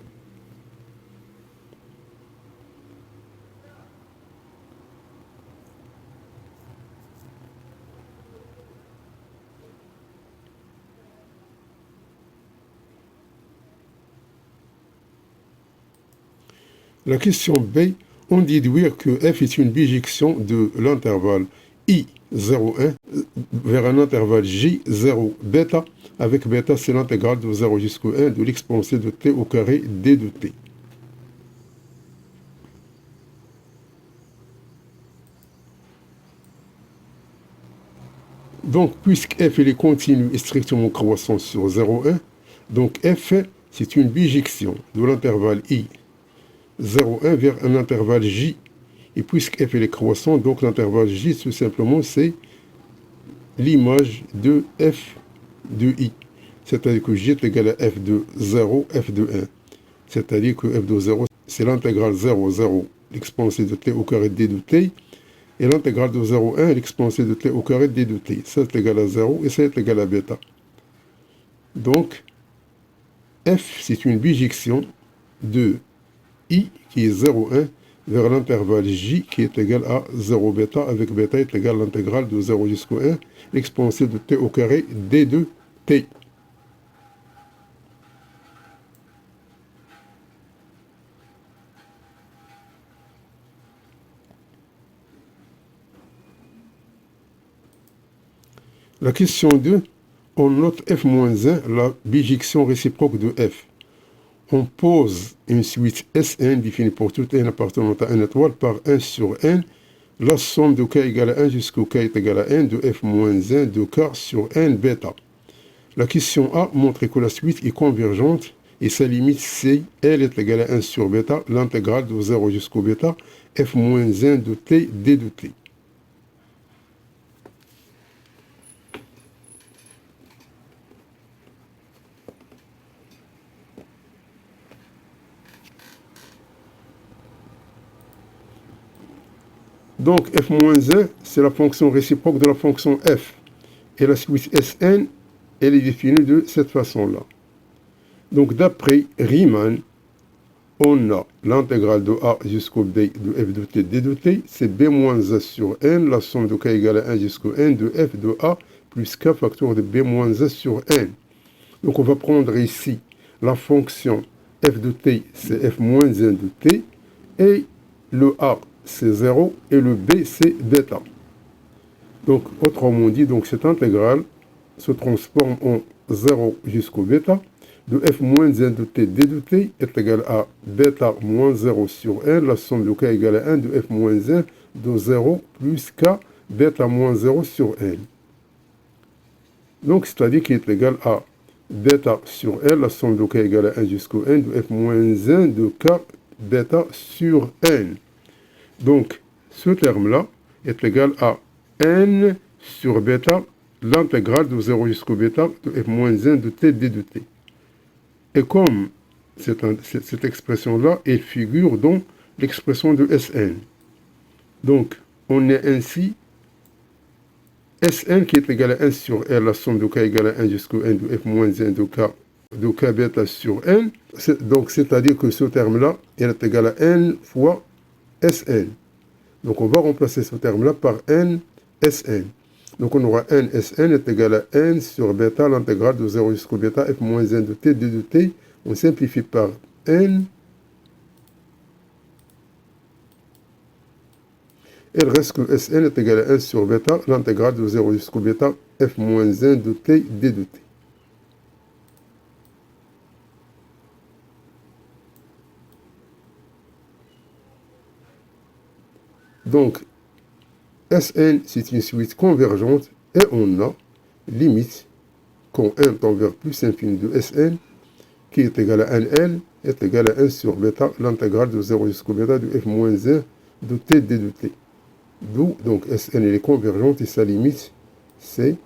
La question B, on déduire que f est une bijection de l'intervalle i 0,1 vers un intervalle j 0 bêta, avec bêta c'est l'intégrale de 0 jusqu'au 1 de l'exponentielle de t au carré d de t. Donc, puisque f est continue et strictement croissante sur 0,1, donc f c'est une bijection de l'intervalle i 0,1 vers un intervalle j. Et puisque f est croissant, donc l'intervalle j, tout simplement, c'est l'image de f de i. C'est-à-dire que j est égal à f de 0, f de 1. C'est-à-dire que f de 0, c'est l'intégrale 0, 0, l'exponentielle de t au carré d de t. Et l'intégrale de 0, 1, l'exponentielle de t au carré d de t. Ça est égal à 0 et ça est égal à bêta. Donc, f, c'est une bijection de i qui est 0,1 vers l'intervalle j qui est égal à 0 bêta, avec bêta est égal à l'intégrale de 0 jusqu'au 1, l'exponentielle de t au carré d de t. La question 2, on note f-1, la bijection réciproque de f. On pose une suite Sn définie pour toute n appartenant à n étoile par 1 sur n, la somme de k égale à 1 jusqu'au k est égal à n de f-1 de k sur n bêta. La question A montre que la suite est convergente et sa limite c, elle est égale à 1 sur bêta, l'intégrale de 0 jusqu'au bêta, f-1 de t d de t. Donc, f-1, c'est la fonction réciproque de la fonction f. Et la suite Sn, elle est définie de cette façon-là. Donc, d'après Riemann, on a l'intégrale de a jusqu'au b de f de t d de t, c'est b-a sur n, la somme de k égale à 1 jusqu'au n de f de a plus k facteur de b-a sur n. Donc, on va prendre ici la fonction f de t, c'est f-1 de t, et le a, c'est 0 et le b c'est bêta. Donc autrement dit, donc cette intégrale se transforme en 0 jusqu'au bêta. de f moins 1 de t d de t est égal à bêta moins 0 sur n, la somme de k égale à 1 de f moins 1 de 0 plus k bêta moins 0 sur n. Donc, c'est-à-dire qu'il est égal à bêta sur n, la somme de k égale à 1 jusqu'au n de f moins 1 de k bêta sur n. Donc, ce terme-là est égal à n sur bêta, l'intégrale de 0 jusqu'au bêta de f moins 1 de t d de t. Et comme cette expression-là, elle figure dans l'expression de Sn. Donc, on a ainsi Sn qui est égal à 1 sur R, la somme de k égale à 1 jusqu'au n de f moins 1 de k bêta sur n. Donc, c'est-à-dire que ce terme-là, il est égal à n fois Sn. Donc, on va remplacer ce terme-là par n Sn. Donc, on aura n Sn est égal à n sur bêta, l'intégrale de 0 jusqu'au bêta f moins 1 de t d de t. On simplifie par n. Et il reste que Sn est égal à 1 sur bêta, l'intégrale de 0 jusqu'au bêta f moins 1 de t d de t. Donc, Sn, c'est une suite convergente et on a limite quand n tend vers plus infini de Sn qui est égal à nl est égal à 1 sur bêta, l'intégrale de 0 jusqu'au bêta de f moins 1 de t d de t. D'où, donc, Sn elle est convergente et sa limite, c'est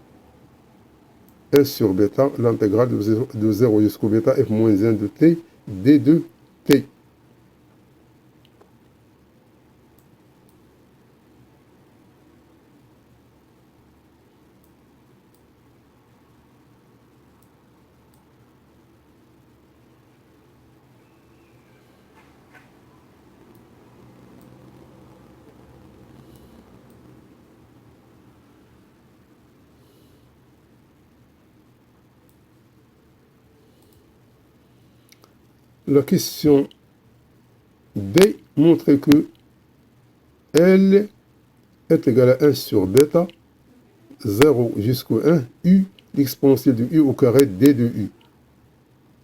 1 sur bêta, l'intégrale de 0 jusqu'au bêta f moins 1 de t d de t. La question D montre que L est égal à 1 sur bêta, 0 jusqu'au 1, U, l'exponentielle de U au carré D de U.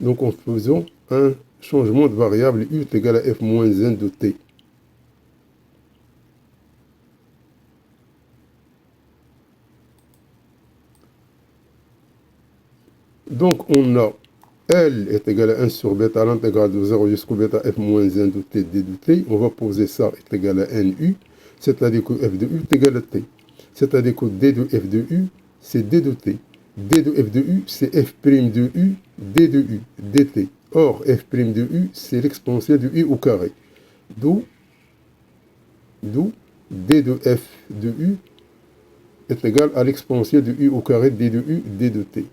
Donc en faisant un changement de variable, U est égal à F moins 1 de T. Donc on a L est égal à 1 sur bêta, l'intégrale de 0 jusqu'au bêta f moins 1 de t d de t. On va poser ça est égal à nu, c'est-à-dire que f de u est égal à t. C'est-à-dire que d de f de u, c'est d de t. d de f de u, c'est f' de u, d de u, dt. Or, f' de u, c'est l'exponentielle de u au carré. D'où d de f de u est égal à l'exponentielle de u au carré d de u, d de t.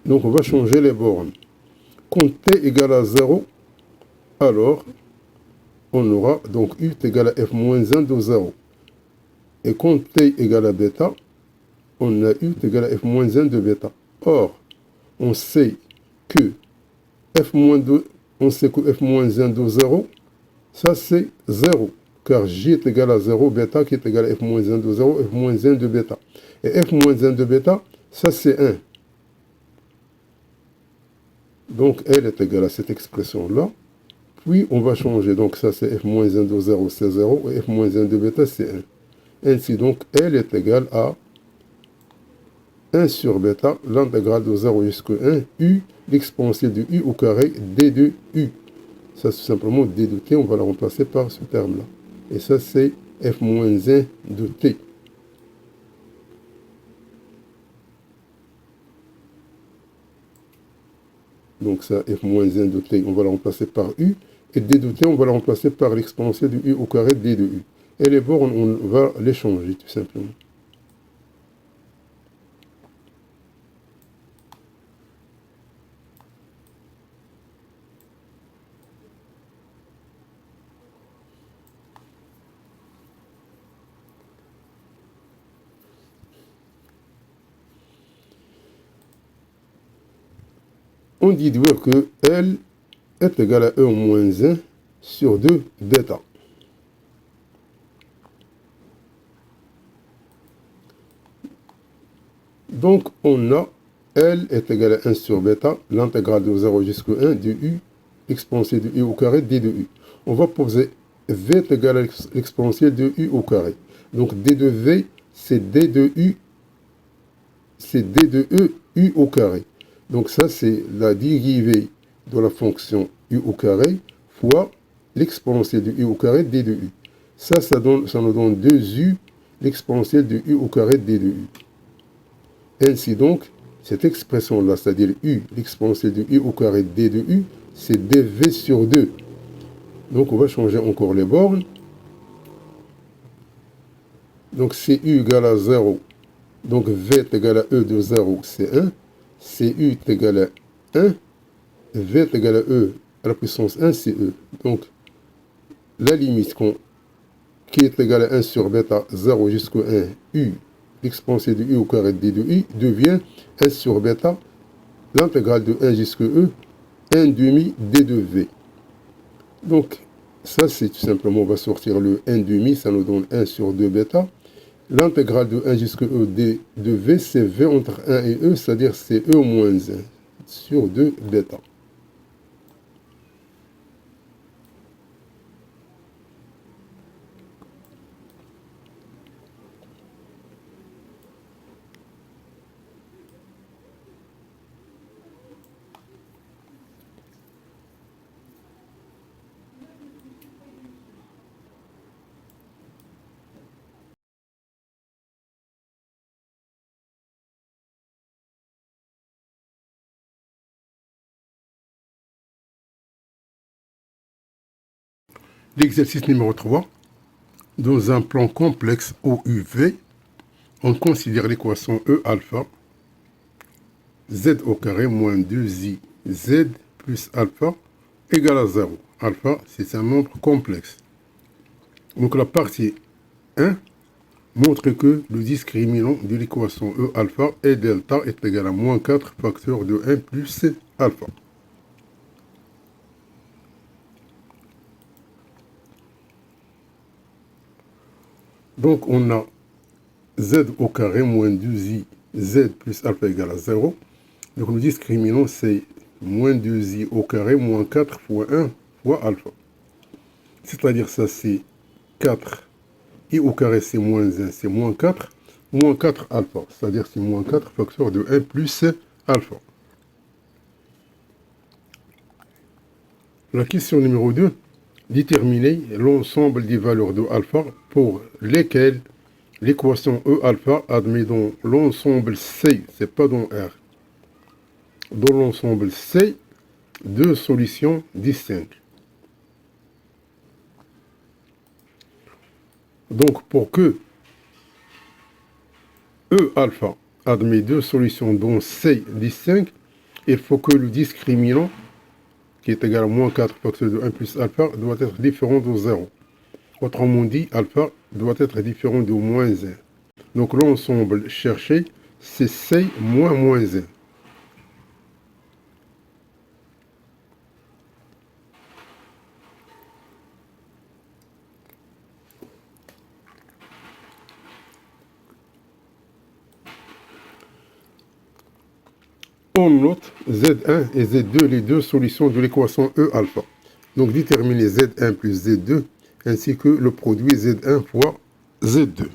Donc, on va changer les bornes. Quand t égale à 0, alors, on aura donc u est égal à f moins 1 de 0. Et quand t égale à bêta, on a u est égal à f moins 1 de bêta. Or, on sait que f moins 1 de 0, ça c'est 0. Car j est égal à 0, bêta qui est égal à f moins 1 de 0, f moins 1 de bêta. Et f moins 1 de bêta, ça c'est 1. Donc, L est égal à cette expression-là. Puis, on va changer. Donc, ça, c'est f moins 1 de 0, c'est 0. Et f moins 1 de bêta, c'est 1. Ainsi, donc, L est égal à 1 sur bêta, l'intégrale de 0 jusqu'à 1, U, l'exponentielle de U au carré, D de U. Ça, c'est simplement D de T. On va la remplacer par ce terme-là. Et ça, c'est f moins 1 de T. Donc ça, f moins 1 de t, on va la remplacer par u. Et d de t, on va la remplacer par l'exponentielle de u au carré d de u. Et les bornes, on va les changer, tout simplement. On dit que L est égal à 1 moins 1 sur 2 bêta. Donc, on a L est égal à 1 sur bêta, l'intégrale de 0 jusqu'à 1 de U exponentielle de U au carré d de U. On va poser V est égal à l'exponentielle de U au carré. Donc d de V, c'est d de U, c'est d de E, U au carré. Donc ça, c'est la dérivée de la fonction U au carré fois l'exponentielle de U au carré d de U. Ça nous donne 2U, l'exponentielle de U au carré d de U. Ainsi donc, cette expression-là, c'est-à-dire U, l'exponentielle de U au carré d de U, c'est dv sur 2. Donc on va changer encore les bornes. Donc c'est U égale à 0. Donc V est égal à E de 0, c'est 1. CU est égal à 1. V est égal à E à la puissance 1, c'est E. Donc la limite qui est égale à 1 sur bêta 0 jusqu'à 1, U, l'exponentielle de U au carré d de U, devient 1 sur bêta, l'intégrale de 1 jusqu'à E, 1 demi d de V. Donc ça, c'est tout simplement, on va sortir le 1 demi, ça nous donne 1 sur 2 bêta. L'intégrale de 1 jusqu'à E d de V, c'est V entre 1 et E, c'est-à-dire c'est E moins 1 sur 2 bêta. L'exercice numéro 3. Dans un plan complexe OUV, on considère l'équation E alpha, z au carré moins 2i z plus alpha égale à 0. Alpha, c'est un nombre complexe. Donc la partie 1 montre que le discriminant de l'équation E alpha et delta est égal à moins 4 facteur de 1 plus alpha. Donc on a z au carré moins 2i z plus alpha égale à 0. Donc le discriminant c'est moins 2i au carré moins 4 fois 1 fois alpha. C'est-à-dire ça c'est 4 i au carré c'est moins 1, c'est moins 4 alpha. C'est-à-dire c'est moins 4 facteur de 1 plus alpha. La question numéro 2. Déterminer l'ensemble des valeurs de alpha pour lesquelles l'équation E alpha admet dans l'ensemble C, c'est pas dans R, dans l'ensemble C, deux solutions distinctes. Donc pour que E alpha admet deux solutions dans C distinctes, il faut que le discriminant, qui est égal à moins 4 facteur de 1 plus alpha, doit être différent de 0. Autrement dit, alpha doit être différent de moins 1. Donc l'ensemble cherché, c'est C moins 1. On note Z1 et Z2, les deux solutions de l'équation E alpha. Donc déterminer Z1 plus Z2, ainsi que le produit Z1 fois Z2.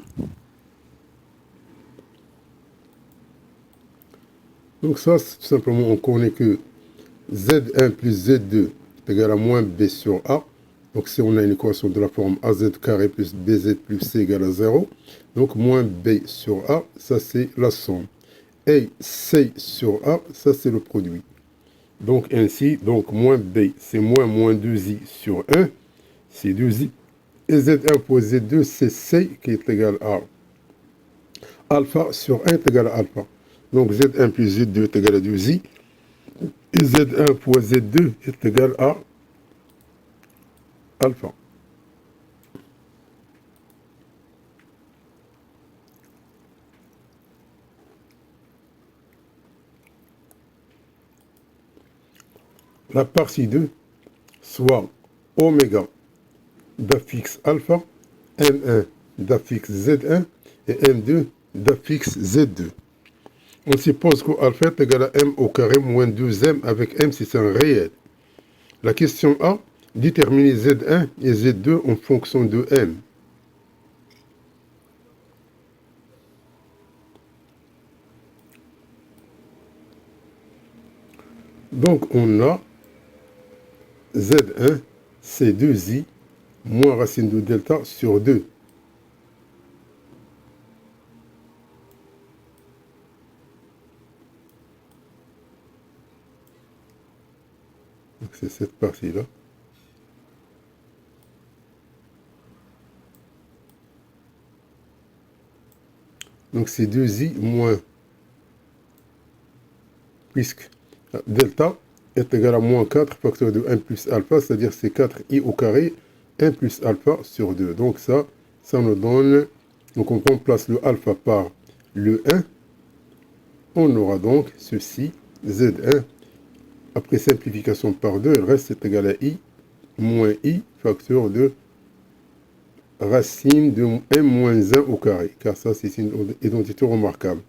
Donc ça, tout simplement, on connaît que Z1 plus Z2 est égal à moins B sur A. Donc si on a une équation de la forme AZ carré plus BZ plus C égale à 0, donc moins B sur A, ça c'est la somme. Et C sur A, ça c'est le produit. Donc ainsi, donc moins B, c'est moins 2i sur 1, c'est 2i. Et Z1 fois Z2, c'est C qui est égal à alpha sur 1 est égal à alpha. Donc Z1 plus Z2 est égal à 2i. Et Z1 fois Z2 est égal à alpha. La partie 2, soit oméga d'affixe alpha, M1 d'affixe Z1 et M2 d'affixe Z2. On suppose que alpha est égal à m au carré moins 2m avec m si c'est un réel. La question A, déterminer Z1 et Z2 en fonction de m. Donc on a Z1, c'est 2i moins racine de delta sur 2. Donc c'est cette partie-là. Donc c'est 2i moins, puisque delta est égal à moins 4 facteur de 1 plus alpha, c'est-à-dire c'est 4i au carré, 1 plus alpha sur 2. Donc ça nous donne, donc on remplace le alpha par le 1. On aura donc ceci, Z1, après simplification par 2, il reste est égal à i, moins i, facteur de racine de m moins 1 au carré, car ça c'est une identité remarquable.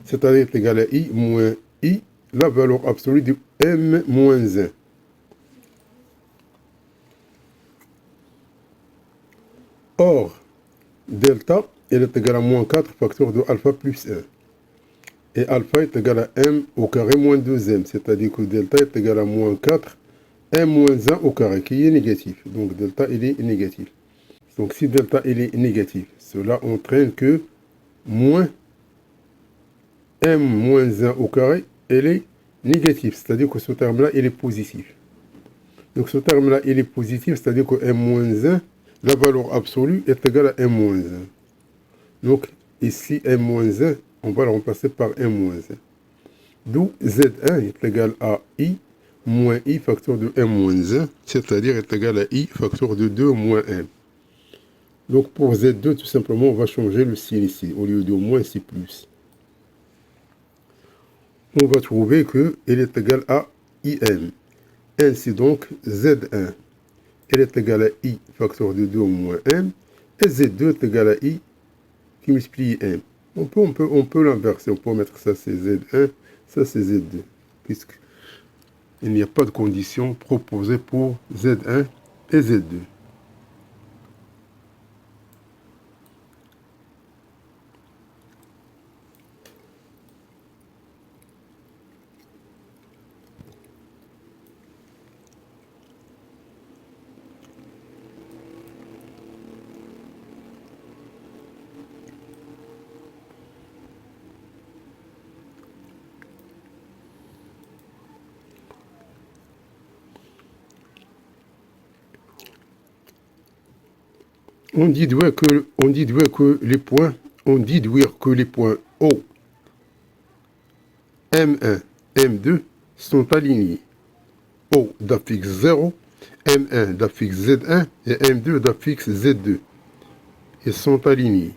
C'est-à-dire est égal à i moins i, la valeur absolue de m moins 1. Or, delta, elle est égale à moins 4 facteur de alpha plus 1. Et alpha est égal à m au carré moins 2m, c'est-à-dire que delta est égal à moins 4 m moins 1 au carré, qui est négatif. Donc delta, il est négatif. Donc si delta, il est négatif, cela entraîne que moins m moins 1 au carré, il est négatif, c'est-à-dire que ce terme-là, il est positif. Donc ce terme-là, il est positif, c'est-à-dire que m moins 1, la valeur absolue est égale à m moins 1. Donc ici, m moins 1, on va le remplacer par m moins 1. D'où Z1 est égal à I moins I facteur de M moins 1, c'est-à-dire est égal à I facteur de 2 moins M. Donc pour Z2, tout simplement, on va changer le signe ici. Au lieu de moins, c'est plus. On va trouver qu'il est égal à IM. Ainsi donc, Z1, elle est égal à I facteur de 2 moins M. Et Z2 est égal à I qui multiplie M. On peut l'inverser. On peut mettre ça, c'est Z1. Ça, c'est Z2, puisqu'il n'y a pas de condition proposée pour Z1 et Z2. On dit que les points O, M1, M2 sont alignés. O d'affixe 0, M1 d'affixe Z1 et M2 d'affixe Z2. Ils sont alignés.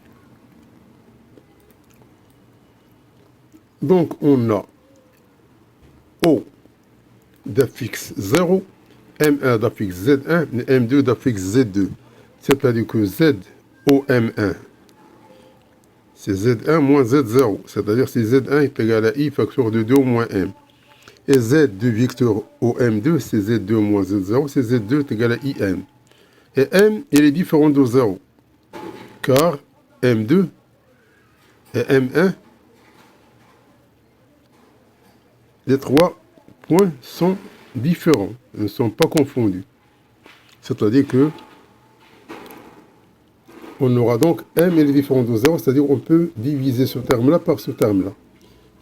Donc on a O d'affixe 0, M1 d'affixe Z1 et M2 d'affixe Z2. C'est-à-dire que Z au M1, c'est Z1 moins Z0. C'est-à-dire que Z1 est égal à I facteur de 2 moins M. Et Z du vecteur au M2, c'est Z2 moins Z0, c'est Z2 est égal à IM. Et M, il est différent de 0. Car M2 et M1, les trois points sont différents, ils ne sont pas confondus. C'est-à-dire que on aura donc M est différent de 0, c'est-à-dire qu'on peut diviser ce terme-là par ce terme-là.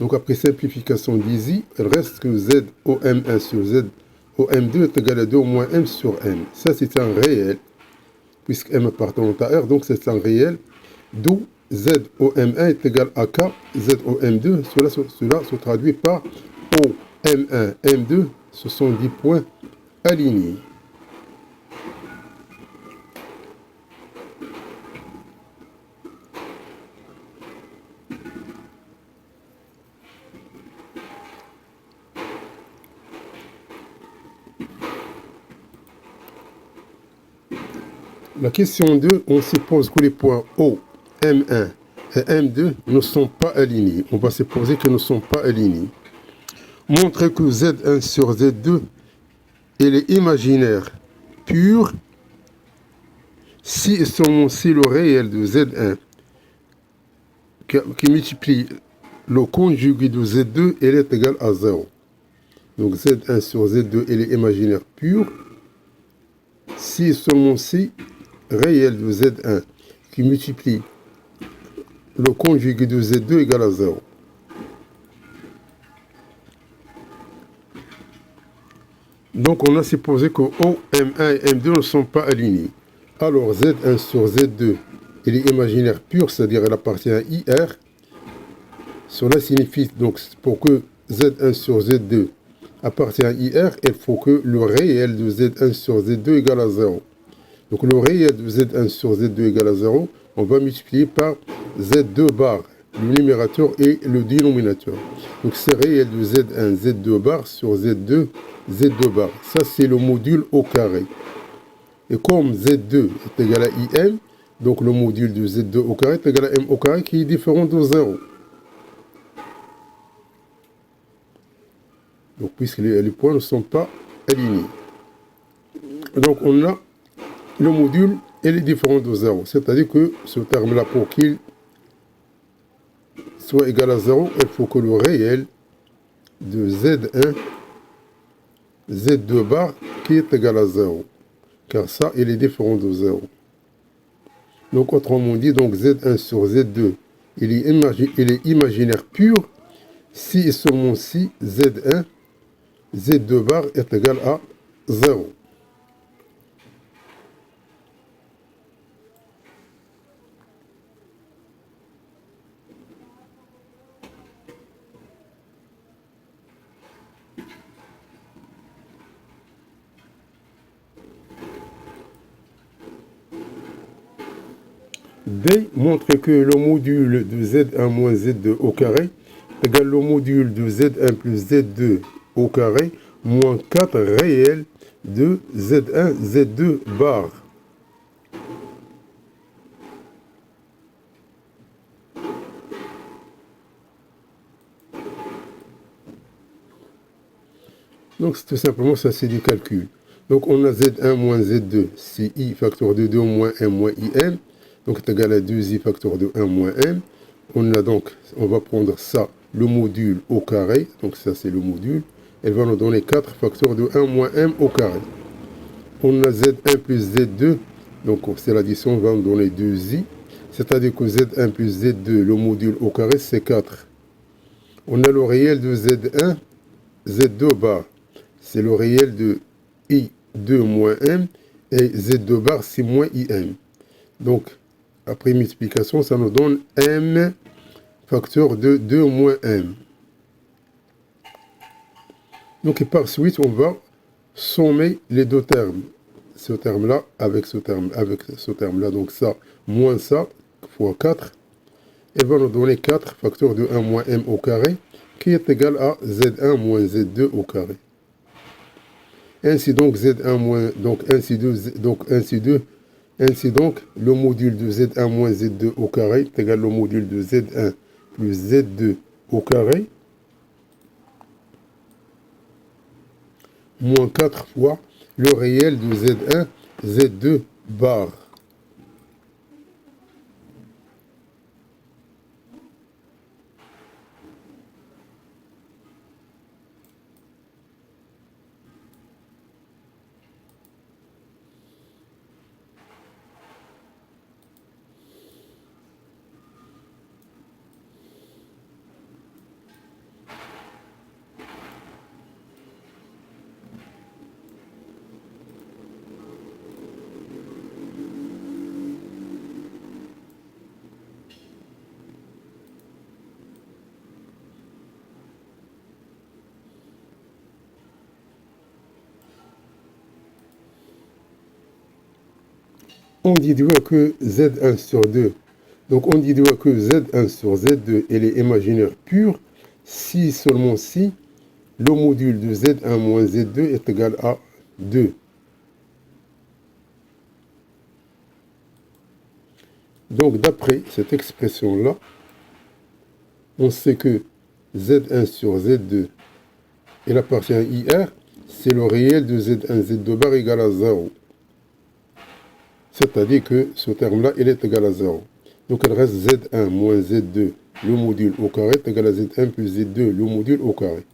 Donc après simplification d'ici, il reste que Z au M1 sur Z au M2 est égal à 2 moins M sur M. Ça c'est un réel, puisque M appartenant à R, donc c'est un réel, d'où Z au M1 est égal à K, Z au M2, cela se traduit par O M1, M2, ce sont 10 points alignés. La question 2, on suppose que les points O, M1 et M2 ne sont pas alignés. On va supposer qu'ils ne sont pas alignés. Montrer que Z1 sur Z2 il est imaginaire pur si et seulement si le réel de Z1 qui multiplie le conjugué de Z2 il est égal à 0. Donc Z1 sur Z2 il est imaginaire pur si et seulement si réel de Z1 qui multiplie le conjugué de Z2 égale à 0. Donc on a supposé que O, M1 et M2 ne sont pas alignés. Alors Z1 sur Z2, il est imaginaire pur, c'est-à-dire il appartient à IR. Cela signifie donc pour que Z1 sur Z2 appartient à IR, il faut que le réel de Z1 sur Z2 égale à 0. Donc le réel de Z1 sur Z2 égale à 0, on va multiplier par Z2 bar, le numérateur et le dénominateur. Donc c'est réel de Z1, Z2 bar sur Z2, Z2 bar. Ça c'est le module au carré. Et comme Z2 est égal à IM, donc le module de Z2 au carré est égal à M au carré qui est différent de 0. Donc puisque les points ne sont pas alignés. Donc on a le module et les différents de 0. C'est-à-dire que ce terme-là, pour qu'il soit égal à 0, il faut que le réel de Z1, Z2 bar, qui est égal à 0. Car ça, il est différent de 0. Donc autrement dit, donc Z1 sur Z2, il est imaginaire pur si et seulement si Z1, Z2 bar est égal à 0. D montre que le module de Z1 moins Z2 au carré égale le module de Z1 plus Z2 au carré moins 4 réel de Z1, Z2 bar. Donc tout simplement ça c'est du calcul. Donc on a Z1 moins Z2, c'est I facteur de 2 moins M moins IM. Donc c'est égal à 2i facteur de 1 moins m. On va prendre ça, le module au carré. Donc ça c'est le module. Elle va nous donner 4 facteurs de 1 moins m au carré. On a Z1 plus Z2. Donc c'est l'addition, va nous donner 2i. C'est-à-dire que Z1 plus Z2, le module au carré, c'est 4. On a le réel de Z1, Z2 bar. C'est le réel de I2 moins m. Et Z2 bar, c'est moins IM. Donc, après multiplication, ça nous donne m facteur de 2 moins m. Donc, et par suite, on va sommer les deux termes. Ce terme-là avec ce terme-là. Donc, ça, moins ça, fois 4. Et va nous donner 4 facteur de 1 moins m au carré, qui est égal à Z1 moins Z2 au carré. Ainsi donc, Z1 moins, donc ainsi donc, le module de Z1 moins Z2 au carré est égal au module de Z1 plus Z2 au carré, moins 4 fois le réel de Z1, Z2 bar. On dit que Z1 sur 2. Donc on dit que Z1 sur Z2, elle est imaginaire pure si seulement si le module de Z1 moins Z2 est égal à 2. Donc, d'après cette expression-là, on sait que Z1 sur Z2, il appartient à IR, c'est le réel de Z1, Z2 bar égale à 0. C'est-à-dire que ce terme-là, il est égal à 0. Donc, il reste Z1 moins Z2, le module au carré, est égal à Z1 plus Z2, le module au carré.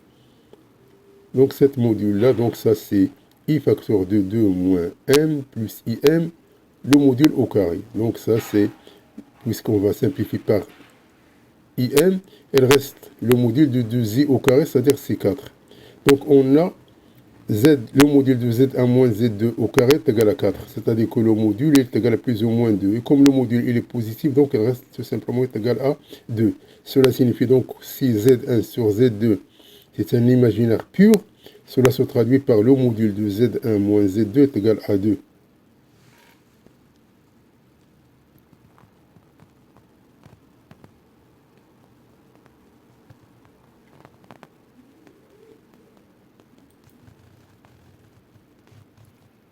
Donc, cette module-là, donc ça, c'est I facteur de 2 moins M plus IM, le module au carré. Donc, ça, c'est, puisqu'on va simplifier par IM, il reste le module de 2I au carré, c'est-à-dire C4. Donc, on a Z, le module de Z1 moins Z2 au carré est égal à 4. C'est-à-dire que le module est égal à plus ou moins 2. Et comme le module il est positif, donc il reste tout simplement égal à 2. Cela signifie donc si Z1 sur Z2 c'est un imaginaire pur, cela se traduit par le module de Z1 moins Z2 est égal à 2.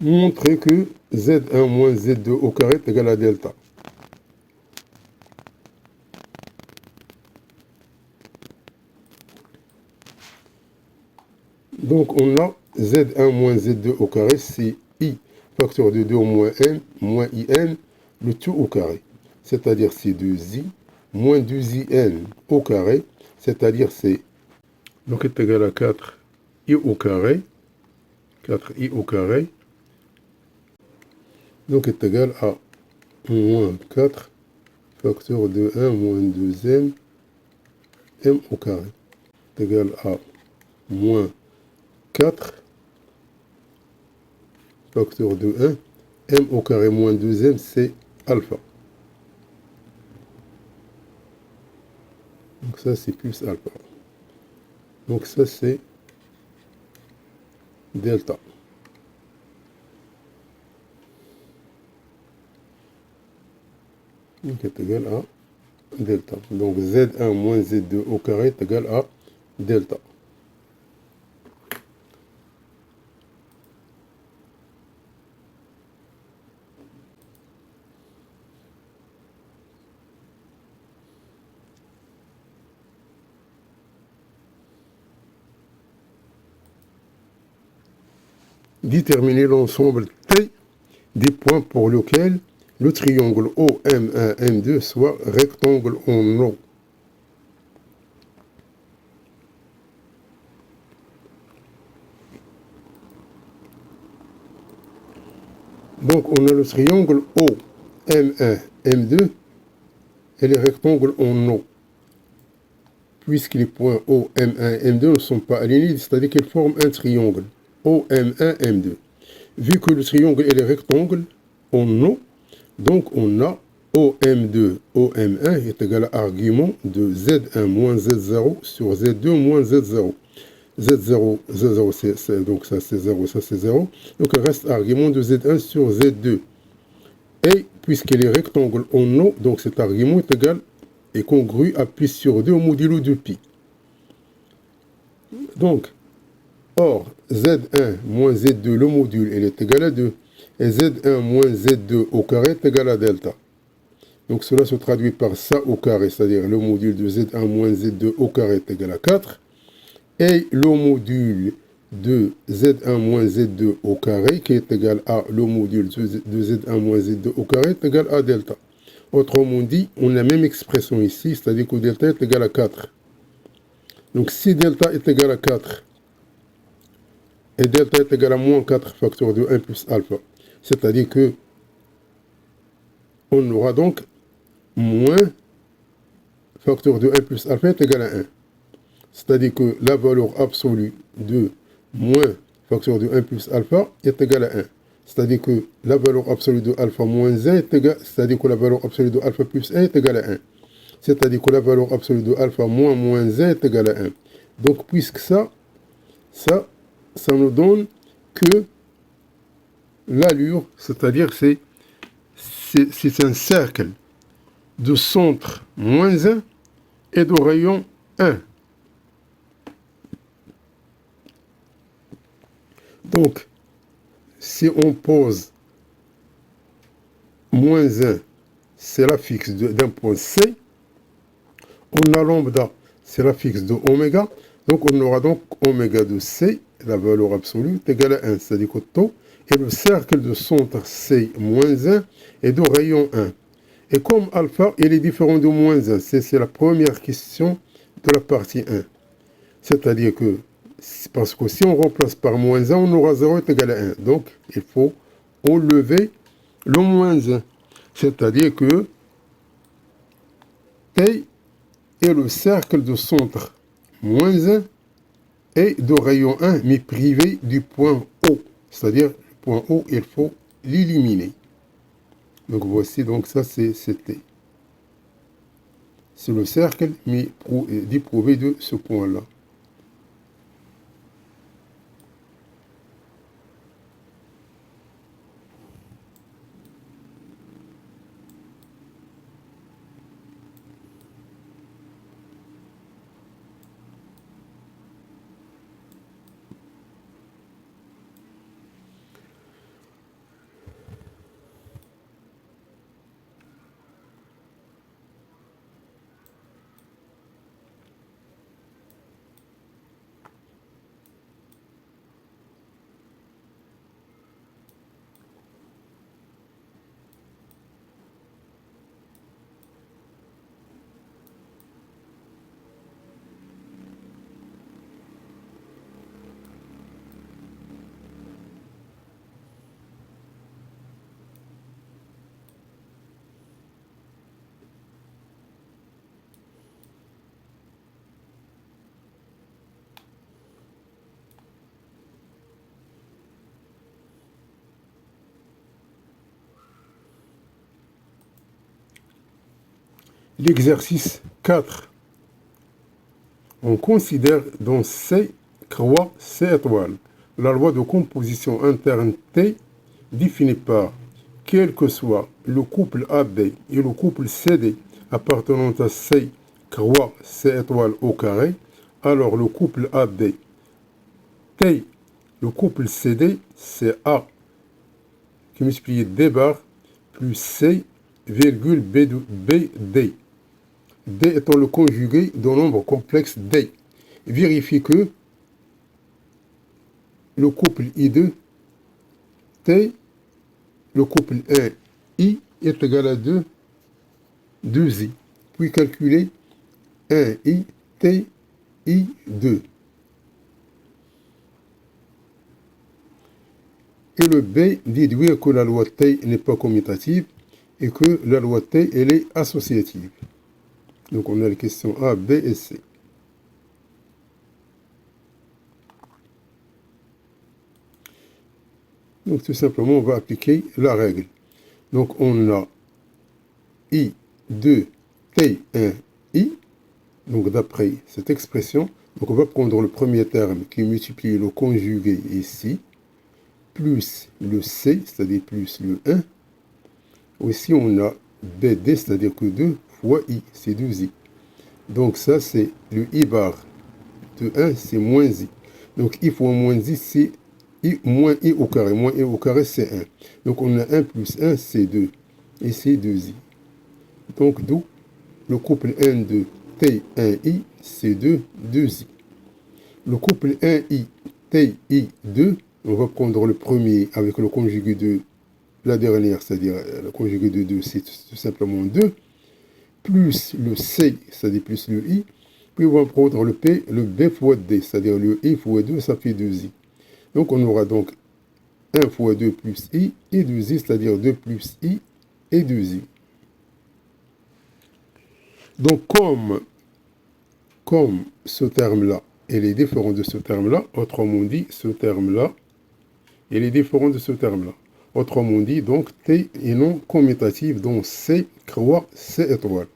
Montrer que Z1 moins Z2 au carré est égal à delta. Donc on a Z1 moins Z2 au carré, c'est I facteur de 2 moins M moins IN, le tout au carré. C'est-à-dire c'est 2I moins 2IN au carré, c'est-à-dire c'est, donc est égal à 4I au carré, 4I au carré, donc est égal à moins 4 facteur de 1 moins 2M M au carré, est égal à moins 4 facteur de 1, M au carré moins 2M, c'est alpha. Donc ça, c'est plus alpha. Donc ça, c'est delta. Donc est égal à delta. Donc Z1 moins Z2 au carré est égal à delta. Déterminer l'ensemble T des points pour lequel le triangle OM1, M2 soit rectangle en O. Donc on a le triangle OM1, M2 et les rectangles en O. Puisque les points O, M1 et M2 ne sont pas alignés, c'est-à-dire qu'ils forment un triangle OM1, M2. Vu que le triangle est rectangle en O, donc on a OM2, OM1 est égal à argument de Z1 moins Z0 sur Z2 moins Z0. Z0, Z0, donc ça c'est 0, ça c'est 0. Donc il reste argument de Z1 sur Z2. Et puisqu'il est rectangle en O, donc cet argument est égal et congru à pi sur 2 au modulo de pi. Donc, or, Z1 moins Z2, le module, il est égal à 2. Et Z1 moins Z2 au carré est égal à delta. Donc cela se traduit par ça au carré, c'est-à-dire le module de Z1 moins Z2 au carré est égal à 4. Et le module de Z1 moins Z2 au carré, qui est égal à le module de Z1 moins Z2 au carré, est égal à delta. Autrement dit, on a la même expression ici, c'est-à-dire que delta est égal à 4. Donc si delta est égal à 4, et delta est égal à moins 4 facteur de 1 plus alpha, c'est-à-dire que on aura donc moins facteur de 1 plus alpha est égal à 1. C'est-à-dire que la valeur absolue de moins facteur de 1 plus alpha est égale à 1. C'est-à-dire que la valeur absolue de alpha moins 1 est égale, c'est-à-dire que la valeur absolue de alpha plus 1 est égale à 1. C'est-à-dire que la valeur absolue de alpha moins 1 est égale à 1. Donc, puisque ça nous donne que l'allure, c'est-à-dire c'est un cercle de centre moins 1 et de rayon 1. Donc, si on pose moins 1, c'est la fixe d'un point C. On a lambda, c'est la fixe de oméga. Donc, on aura donc oméga de C, la valeur absolue, est égale à 1, c'est-à-dire que taux, et le cercle de centre C moins 1 est de rayon 1. Et comme alpha, il est différent de moins 1, c'est la première question de la partie 1. C'est-à-dire que, parce que si on remplace par moins 1, on aura 0 est égal à 1. Donc, il faut enlever le moins 1. C'est-à-dire que T est le cercle de centre moins 1 et de rayon 1, mais privé du point O. C'est-à-dire, le point O, il faut l'éliminer. Donc, voici, donc ça, c'est T. C'est le cercle, mais déprivé de ce point-là. L'exercice 4. On considère dans C croix C étoile la loi de composition interne T définie par quel que soit le couple AB et le couple CD appartenant à C croix C étoile au carré, alors le couple AB T, le couple CD, c'est A qui multiplie D bar plus C virgule BD. D étant le conjugué d'un nombre complexe D. Vérifie que le couple I2, T, le couple 1, I est égal à 2I. Puis calculer 1I, T, I2. Et le B déduire que la loi T n'est pas commutative et que la loi T, elle est associative. Donc, on a les questions A, B et C. Donc, tout simplement, on va appliquer la règle. Donc, on a I2, T1, I. Donc, d'après cette expression, donc on va prendre le premier terme qui multiplie le conjugué ici, plus le C, c'est-à-dire plus le 1. Aussi, on a BD, c'est-à-dire que 2 fois I, c'est 2I. Donc ça, c'est le I bar de 1, c'est moins I. Donc I fois moins I, c'est I moins I au carré. Moins I au carré, c'est 1. Donc on a 1 plus 1, c'est 2. Et c'est 2I. Donc d'où le couple 1 de T1I, c'est 2I. Le couple 1I, TI2, on va prendre le premier avec le conjugué de la dernière, c'est-à-dire le conjugué de 2, c'est tout simplement 2. Plus le C, c'est-à-dire plus le I, puis on va prendre le P, le B fois D, c'est-à-dire le I fois 2, ça fait 2I. Donc on aura donc 1 fois 2 plus I et 2I, c'est-à-dire 2 plus I et 2I. Donc comme ce terme-là, il est différent de ce terme-là, autrement dit, ce terme-là, il est différent de ce terme-là. Autrement dit, donc, T est non commutatif, donc C croix C étoile.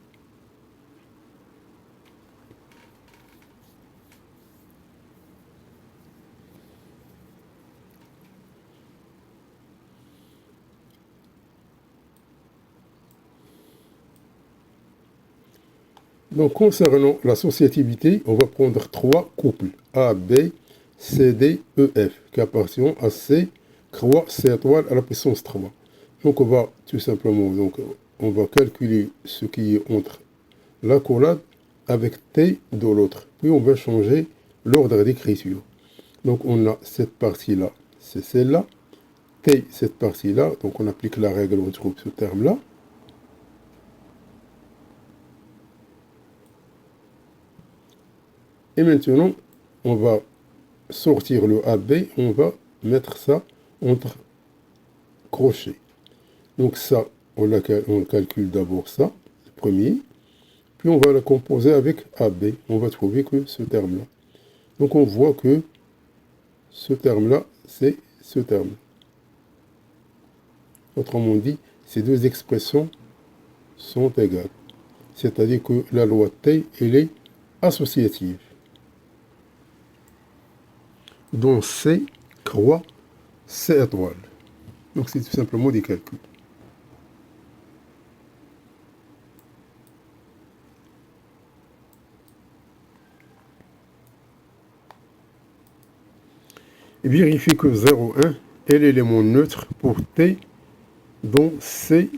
Donc, concernant l'associativité, on va prendre 3 couples, A, B, C, D, E, F, qui appartiennent à C croix C étoile à la puissance 3. Donc, on va tout simplement donc, on va calculer ce qui est entre l'accolade avec T de l'autre. Puis on va changer l'ordre d'écriture. Donc on a cette partie-là, c'est celle-là. T, cette partie-là. Donc on applique la règle, on trouve ce terme-là. Et maintenant, on va sortir le AB, on va mettre ça entre crochets. Donc ça, on calcule d'abord ça, le premier. Puis on va la composer avec AB. On va trouver que ce terme-là. Donc on voit que ce terme-là, c'est ce terme. Autrement dit, ces deux expressions sont égales. C'est-à-dire que la loi T, elle est associative. Donc C, croix, C étoile. Donc c'est tout simplement des calculs. Et vérifie que 0,1 est l'élément neutre pour T dont C,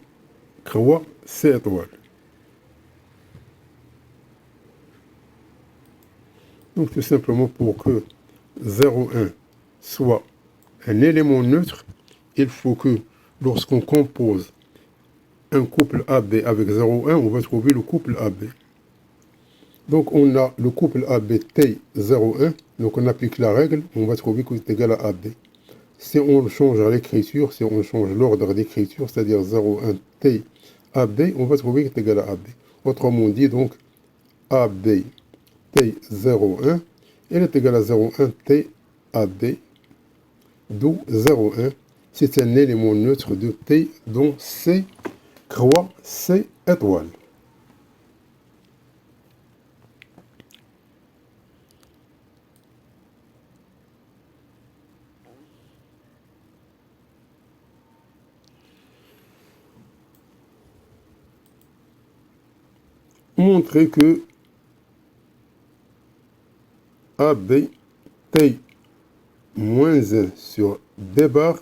croix, C étoile. Donc tout simplement pour que 0,1 soit un élément neutre, il faut que lorsqu'on compose un couple AB avec 0,1, on va trouver le couple AB. Donc on a le couple AB T 0,1, donc on applique la règle, on va trouver que c'est égal à AB. Si on change l'écriture, si on change l'ordre d'écriture, c'est-à-dire 0,1 T AB, on va trouver que c'est égal à AB. Autrement dit, donc AB T 0,1, elle est égale à 0,1 T AB, d'où 0,1. C'est un élément neutre de T dont C, croix, C étoile. Montrer que AB T moins 1 sur B bar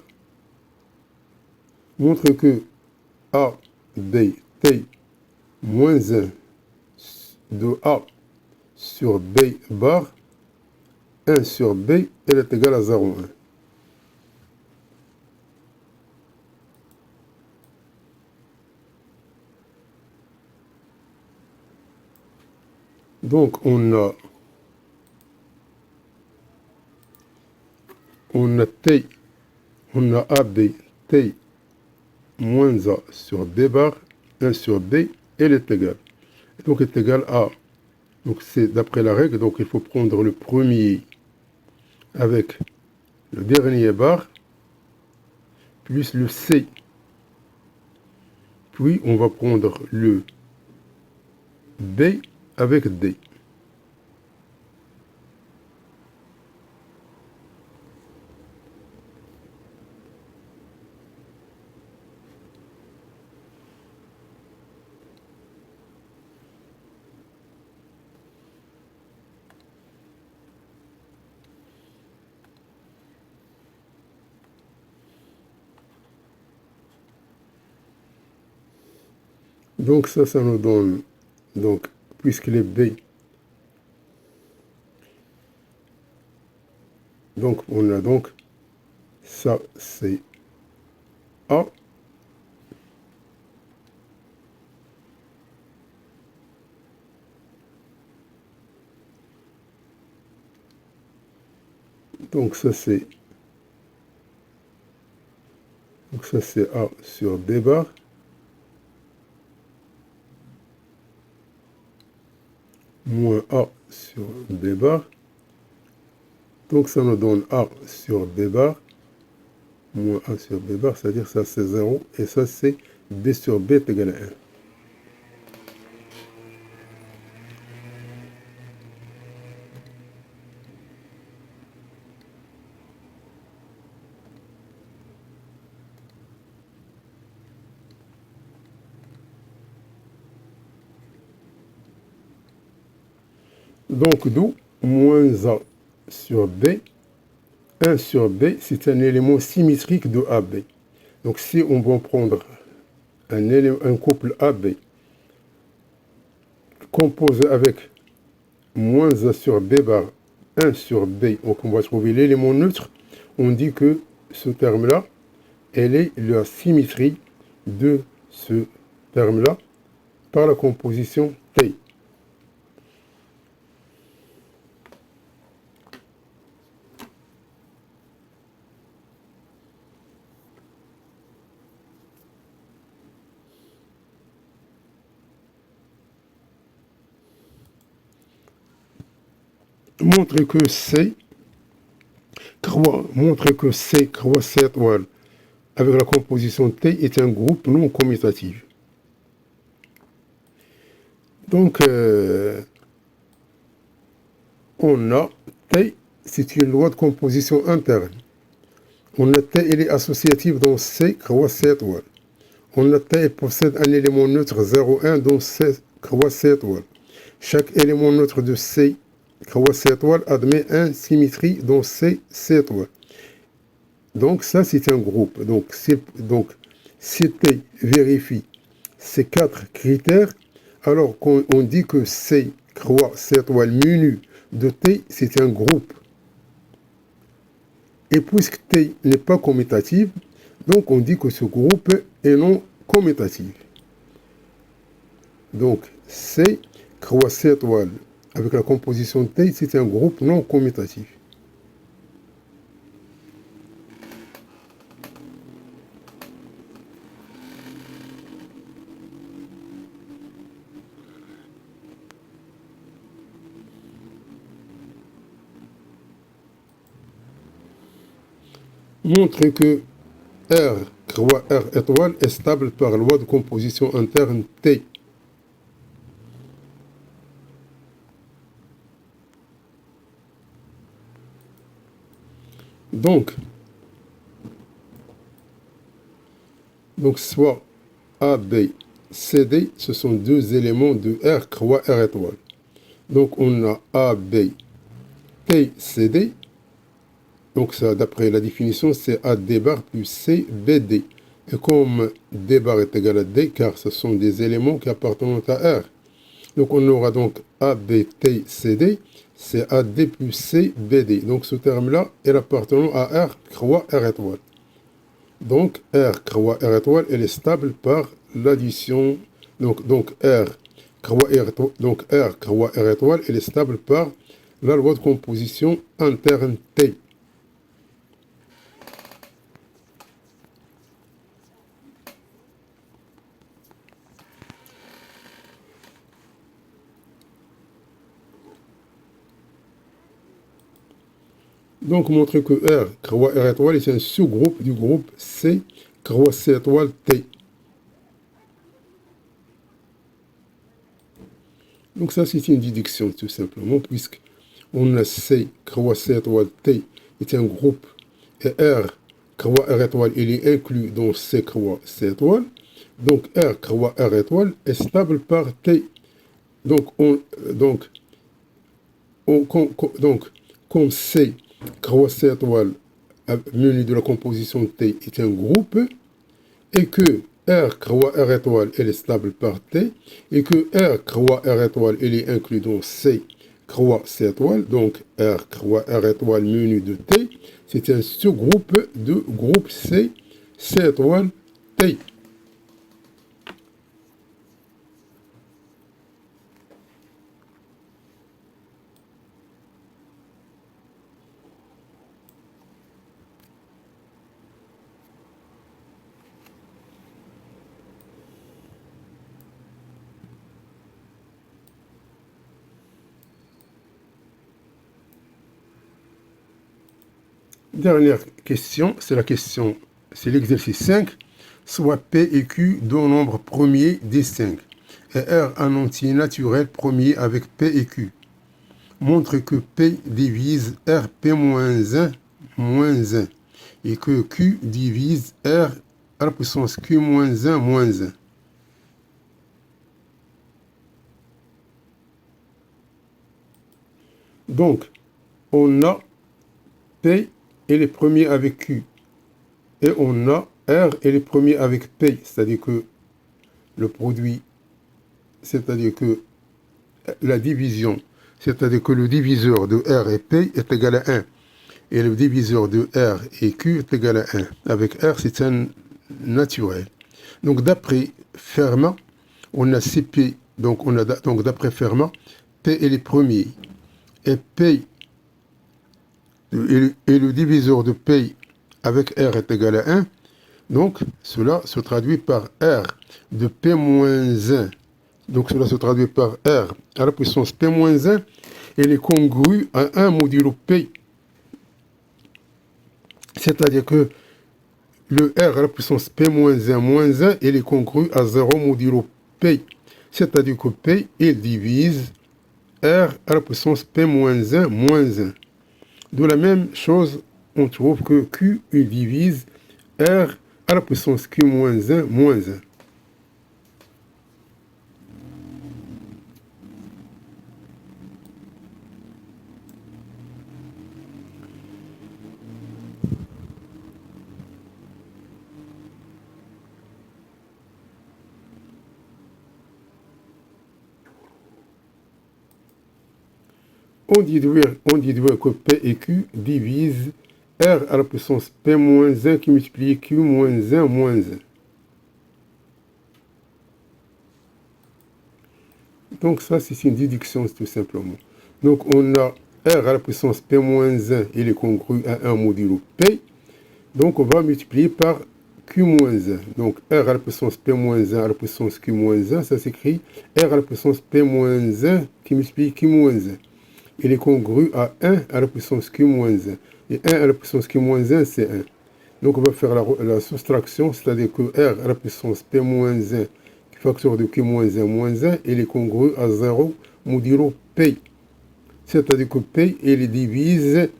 montre que AB T moins 1 de A sur B bar 1 sur B, elle est égale à 0,1. Donc on a T, on a AB T moins A sur B bar 1 sur B, elle est égale. Donc elle est égale à, donc c'est d'après la règle, donc il faut prendre le premier avec le dernier bar plus le C. Puis on va prendre le B avec D. Donc ça nous donne, donc, puisque les B, donc on a donc, ça c'est A, donc ça c'est A sur B bar, moins A sur B bar. Donc ça nous donne A sur B bar, moins A sur B bar, c'est-à-dire ça c'est 0, et ça c'est B sur B est égal à 1. Donc d'où moins A sur B, 1 sur B, c'est un élément symétrique de AB. Donc si on va prendre un couple AB composé avec moins A sur B bar 1 sur B, donc on va trouver l'élément neutre, on dit que ce terme-là, elle est la symétrie de ce terme-là par la composition T. Montre que C croix C étoile avec la composition T est un groupe non commutatif. Donc, on a T, c'est une loi de composition interne. On a T, elle est associative dans C croix C étoile. On a T, elle possède un élément neutre 0,1 dans C croix C étoile. Chaque élément neutre de C croix C étoile admet une symétrie dans C étoile. Donc ça c'est un groupe. Donc si T vérifie ces 4 critères, alors qu'on dit que C croix C étoile menu de T, c'est un groupe. Et puisque T n'est pas commutative, donc on dit que ce groupe est non commutatif. Donc C croix C étoile avec la composition T, c'est un groupe non commutatif. Montre que R croix R étoile est stable par loi de composition interne T. Donc soit A, B, C, D, ce sont deux éléments de R croix R étoile. Donc on a A, B, T, C, D. Donc ça, d'après la définition, c'est A, D bar plus C, B, D. Et comme D bar est égal à D, car ce sont des éléments qui appartiennent à R. Donc on aura donc A, B, T, C, D, c'est A, D plus C, B, D. Donc ce terme-là est appartenant à R croix R étoile. Donc R croix R étoile, elle est stable par l'addition. Donc R croix R étoile, elle est stable par la loi de composition interne T. Donc, montrer que R croix R étoile est un sous-groupe du groupe C croix C étoile T. Donc ça, c'est une déduction, tout simplement, puisque on a C croix C étoile T est un groupe, et R croix R étoile, il est inclus dans C croix C étoile. Donc, R croix R étoile est stable par T. Comme C croix C étoile menu de la composition T est un groupe, et que R croix R étoile elle est stable par T, et que R croix R étoile elle est inclus dans C croix C étoile, donc R croix R étoile menu de T, c'est un sous-groupe de groupe C étoile T. Dernière question, c'est l'exercice 5, soit P et Q deux nombres premiers distincts, et R un entier naturel premier avec P et Q. Montre que P divise RP moins 1 moins 1, et que Q divise R à la puissance Q moins 1 moins 1. Donc, on a P et les premiers avec Q. Et on a R et les premiers avec P. C'est-à-dire que le produit, c'est-à-dire que la division, c'est-à-dire que le diviseur de R et P est égal à 1, et le diviseur de R et Q est égal à 1. Avec R, c'est un naturel. Donc d'après Fermat, on a CP, donc d'après Fermat, P est le premier, et P et le diviseur de P avec R est égal à 1. Donc cela se traduit par R de P moins 1. Donc cela se traduit par R à la puissance P moins 1, et il est congru à 1 modulo P. C'est-à-dire que le R à la puissance P moins 1 moins 1, il est congru à 0 modulo P. C'est-à-dire que P, il divise R à la puissance P moins 1 moins 1. De la même chose, on trouve que Q, il divise R à la puissance Q moins 1 moins 1. On déduit que P et Q divisent R à la puissance P moins 1 qui multiplie Q moins 1 moins 1. Donc ça, c'est une déduction tout simplement. Donc on a R à la puissance P moins 1, il est congru à 1 modulo P. Donc on va multiplier par Q moins 1. Donc R à la puissance P moins 1 à la puissance Q moins 1, ça s'écrit R à la puissance P moins 1 qui multiplie Q moins 1. Il est congru à 1 à la puissance Q moins 1. Et 1 à la puissance Q moins 1, c'est 1. Donc on va faire la soustraction, c'est-à-dire que R à la puissance P moins 1, facteur de Q moins 1 moins 1, il est congru à 0 modulo P. C'est-à-dire que P, il divise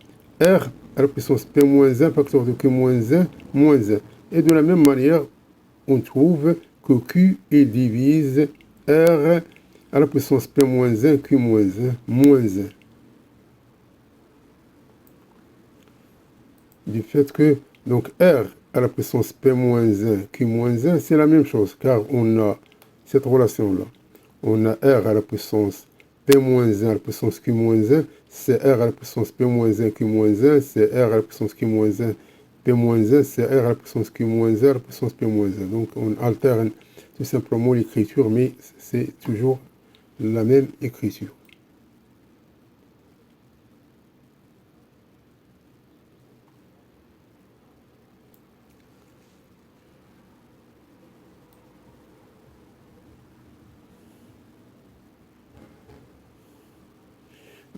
R à la puissance P moins 1, facteur de Q moins 1 moins 1. Et de la même manière, on trouve que Q, il divise R à la puissance P moins 1, Q moins 1 moins 1. Du fait que donc R à la puissance P moins 1, Q moins 1, c'est la même chose, car on a cette relation-là. On a R à la puissance P moins 1 à la puissance Q moins 1, c'est R à la puissance P moins 1, Q moins 1, c'est R à la puissance Q moins 1, P moins 1, c'est R à la puissance Q moins 1 à la puissance P moins 1. Donc on alterne tout simplement l'écriture, mais c'est toujours la même écriture.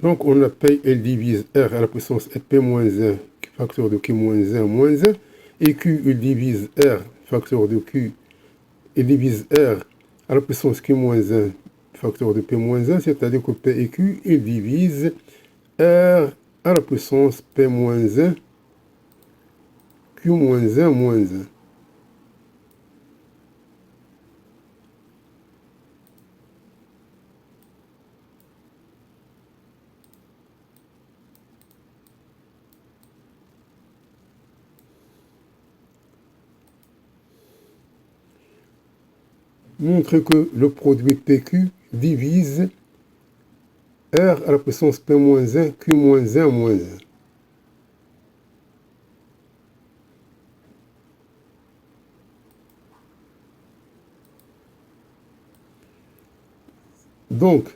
Donc on a P, elle divise R à la puissance P moins 1, facteur de Q moins 1 moins 1, et Q, il divise R, facteur de Q, il divise R à la puissance Q moins 1, facteur de P moins 1, c'est-à-dire que P et Q, ils divisent R à la puissance P moins 1, Q moins 1 moins 1. Montre que le produit PQ divise R à la puissance P moins 1, Q moins 1 moins 1. Donc,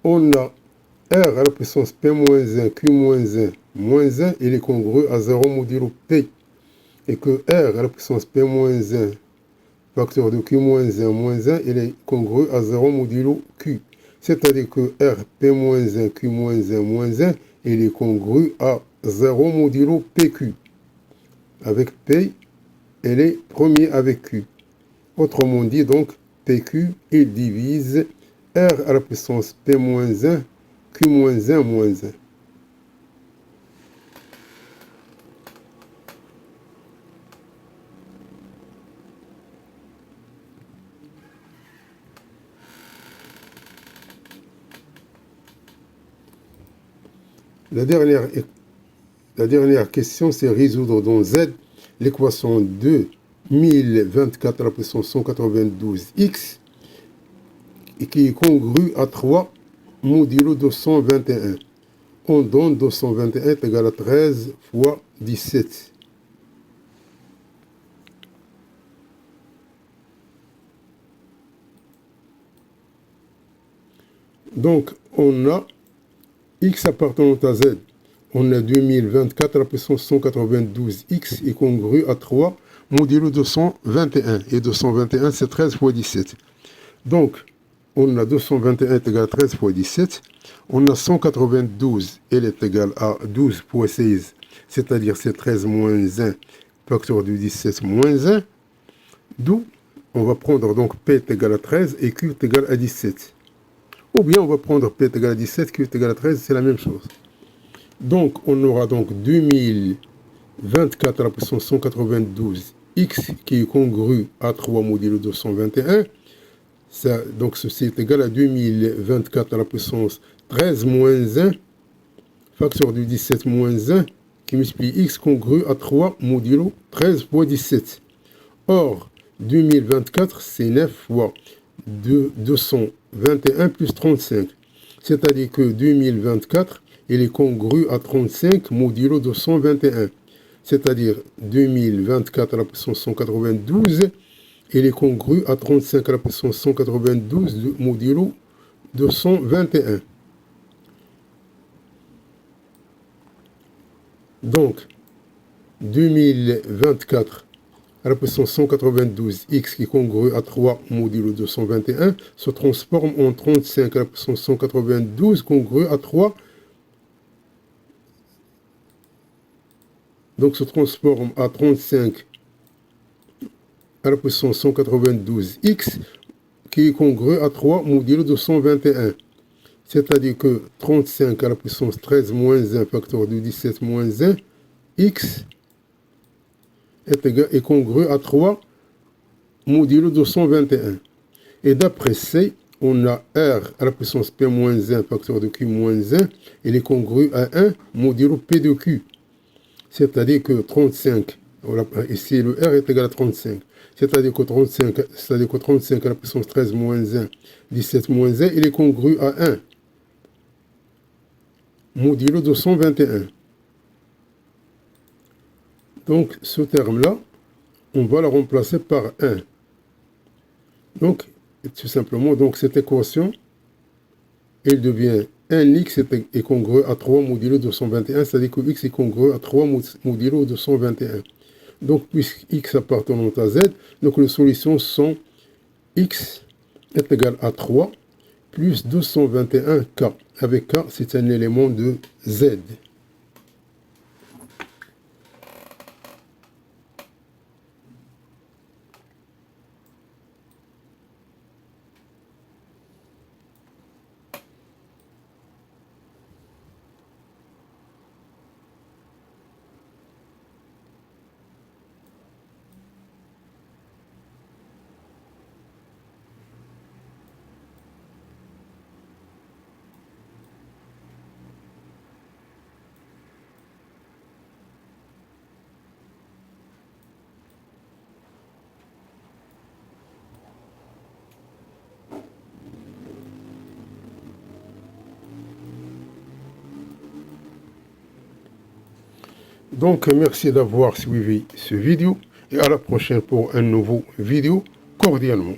on a R à la puissance P moins 1, Q moins 1 moins 1, il est congru à 0 modulo P. Et que R à la puissance P moins 1, facteur de Q moins 1 moins 1, il est congru à 0 modulo Q. C'est-à-dire que R P moins 1, Q moins 1 moins 1, il est congru à 0 modulo PQ. Avec P, elle est premier avec Q. Autrement dit, donc, PQ, il divise R à la puissance P moins 1, Q moins 1 moins 1. La dernière question, c'est résoudre dans Z l'équation 2 1024 à la puissance 192x et qui est congru à 3 modulo 221. On donne 221 est égal à 13 fois 17. Donc, on a x appartenant à z. On a 2024 à la puissance 192x est congru à 3 modulo 221. Et 221, c'est 13 fois 17. Donc, on a 221 est égal à 13 fois 17. On a 192, elle est égale à 12 fois 16, c'est-à-dire c'est 13 moins 1, facteur du 17 moins 1. D'où on va prendre donc P est égal à 13 et Q est égal à 17. Ou bien on va prendre P est égal à 17, Q est égal à 13, c'est la même chose. Donc on aura donc 2024 à la puissance 192 x qui est congru à 3 modulo 221. Ça, donc ceci est égal à 2024 à la puissance 13 moins 1, facteur du 17 moins 1, qui multiplie x congru à 3 modulo 13 fois 17. Or, 2024, c'est 9 fois 221 plus 35. C'est-à-dire que 2024, il est congru à 35 modulo 221. C'est-à-dire 2024 à la puissance 192, il est congru à 35 à la puissance 192 modulo 221. Donc, 2024 à la puissance 192 x qui est congru à 3 modulo 221 se transforme en 35 à la puissance 192 congru à 3. Donc, se transforme à 35 à la puissance 192 x qui est congru à 3 modulo 221. C'est-à-dire que 35 à la puissance 13 moins 1 facteur du 17 moins 1 x est congru à 3 modulo 221. Et d'après C, on a R à la puissance P moins 1 facteur de Q moins 1, il est congru à 1 modulo P de Q. C'est-à-dire que 35, ici le R est égal à 35. C'est-à-dire que 35 à la puissance 13 moins 1, 17 moins 1, il est congru à 1 modulo 221. Donc, ce terme-là, on va le remplacer par 1. Donc, tout simplement, donc cette équation, elle devient 1x est congru à 3 modulo 221, c'est-à-dire que x est congru à 3 modulo 221. Donc, puisque x appartenant à z, donc les solutions sont x est égal à 3 plus 221k. Avec k, c'est un élément de z. Donc, merci d'avoir suivi ce vidéo et à la prochaine pour un nouveau vidéo cordialement.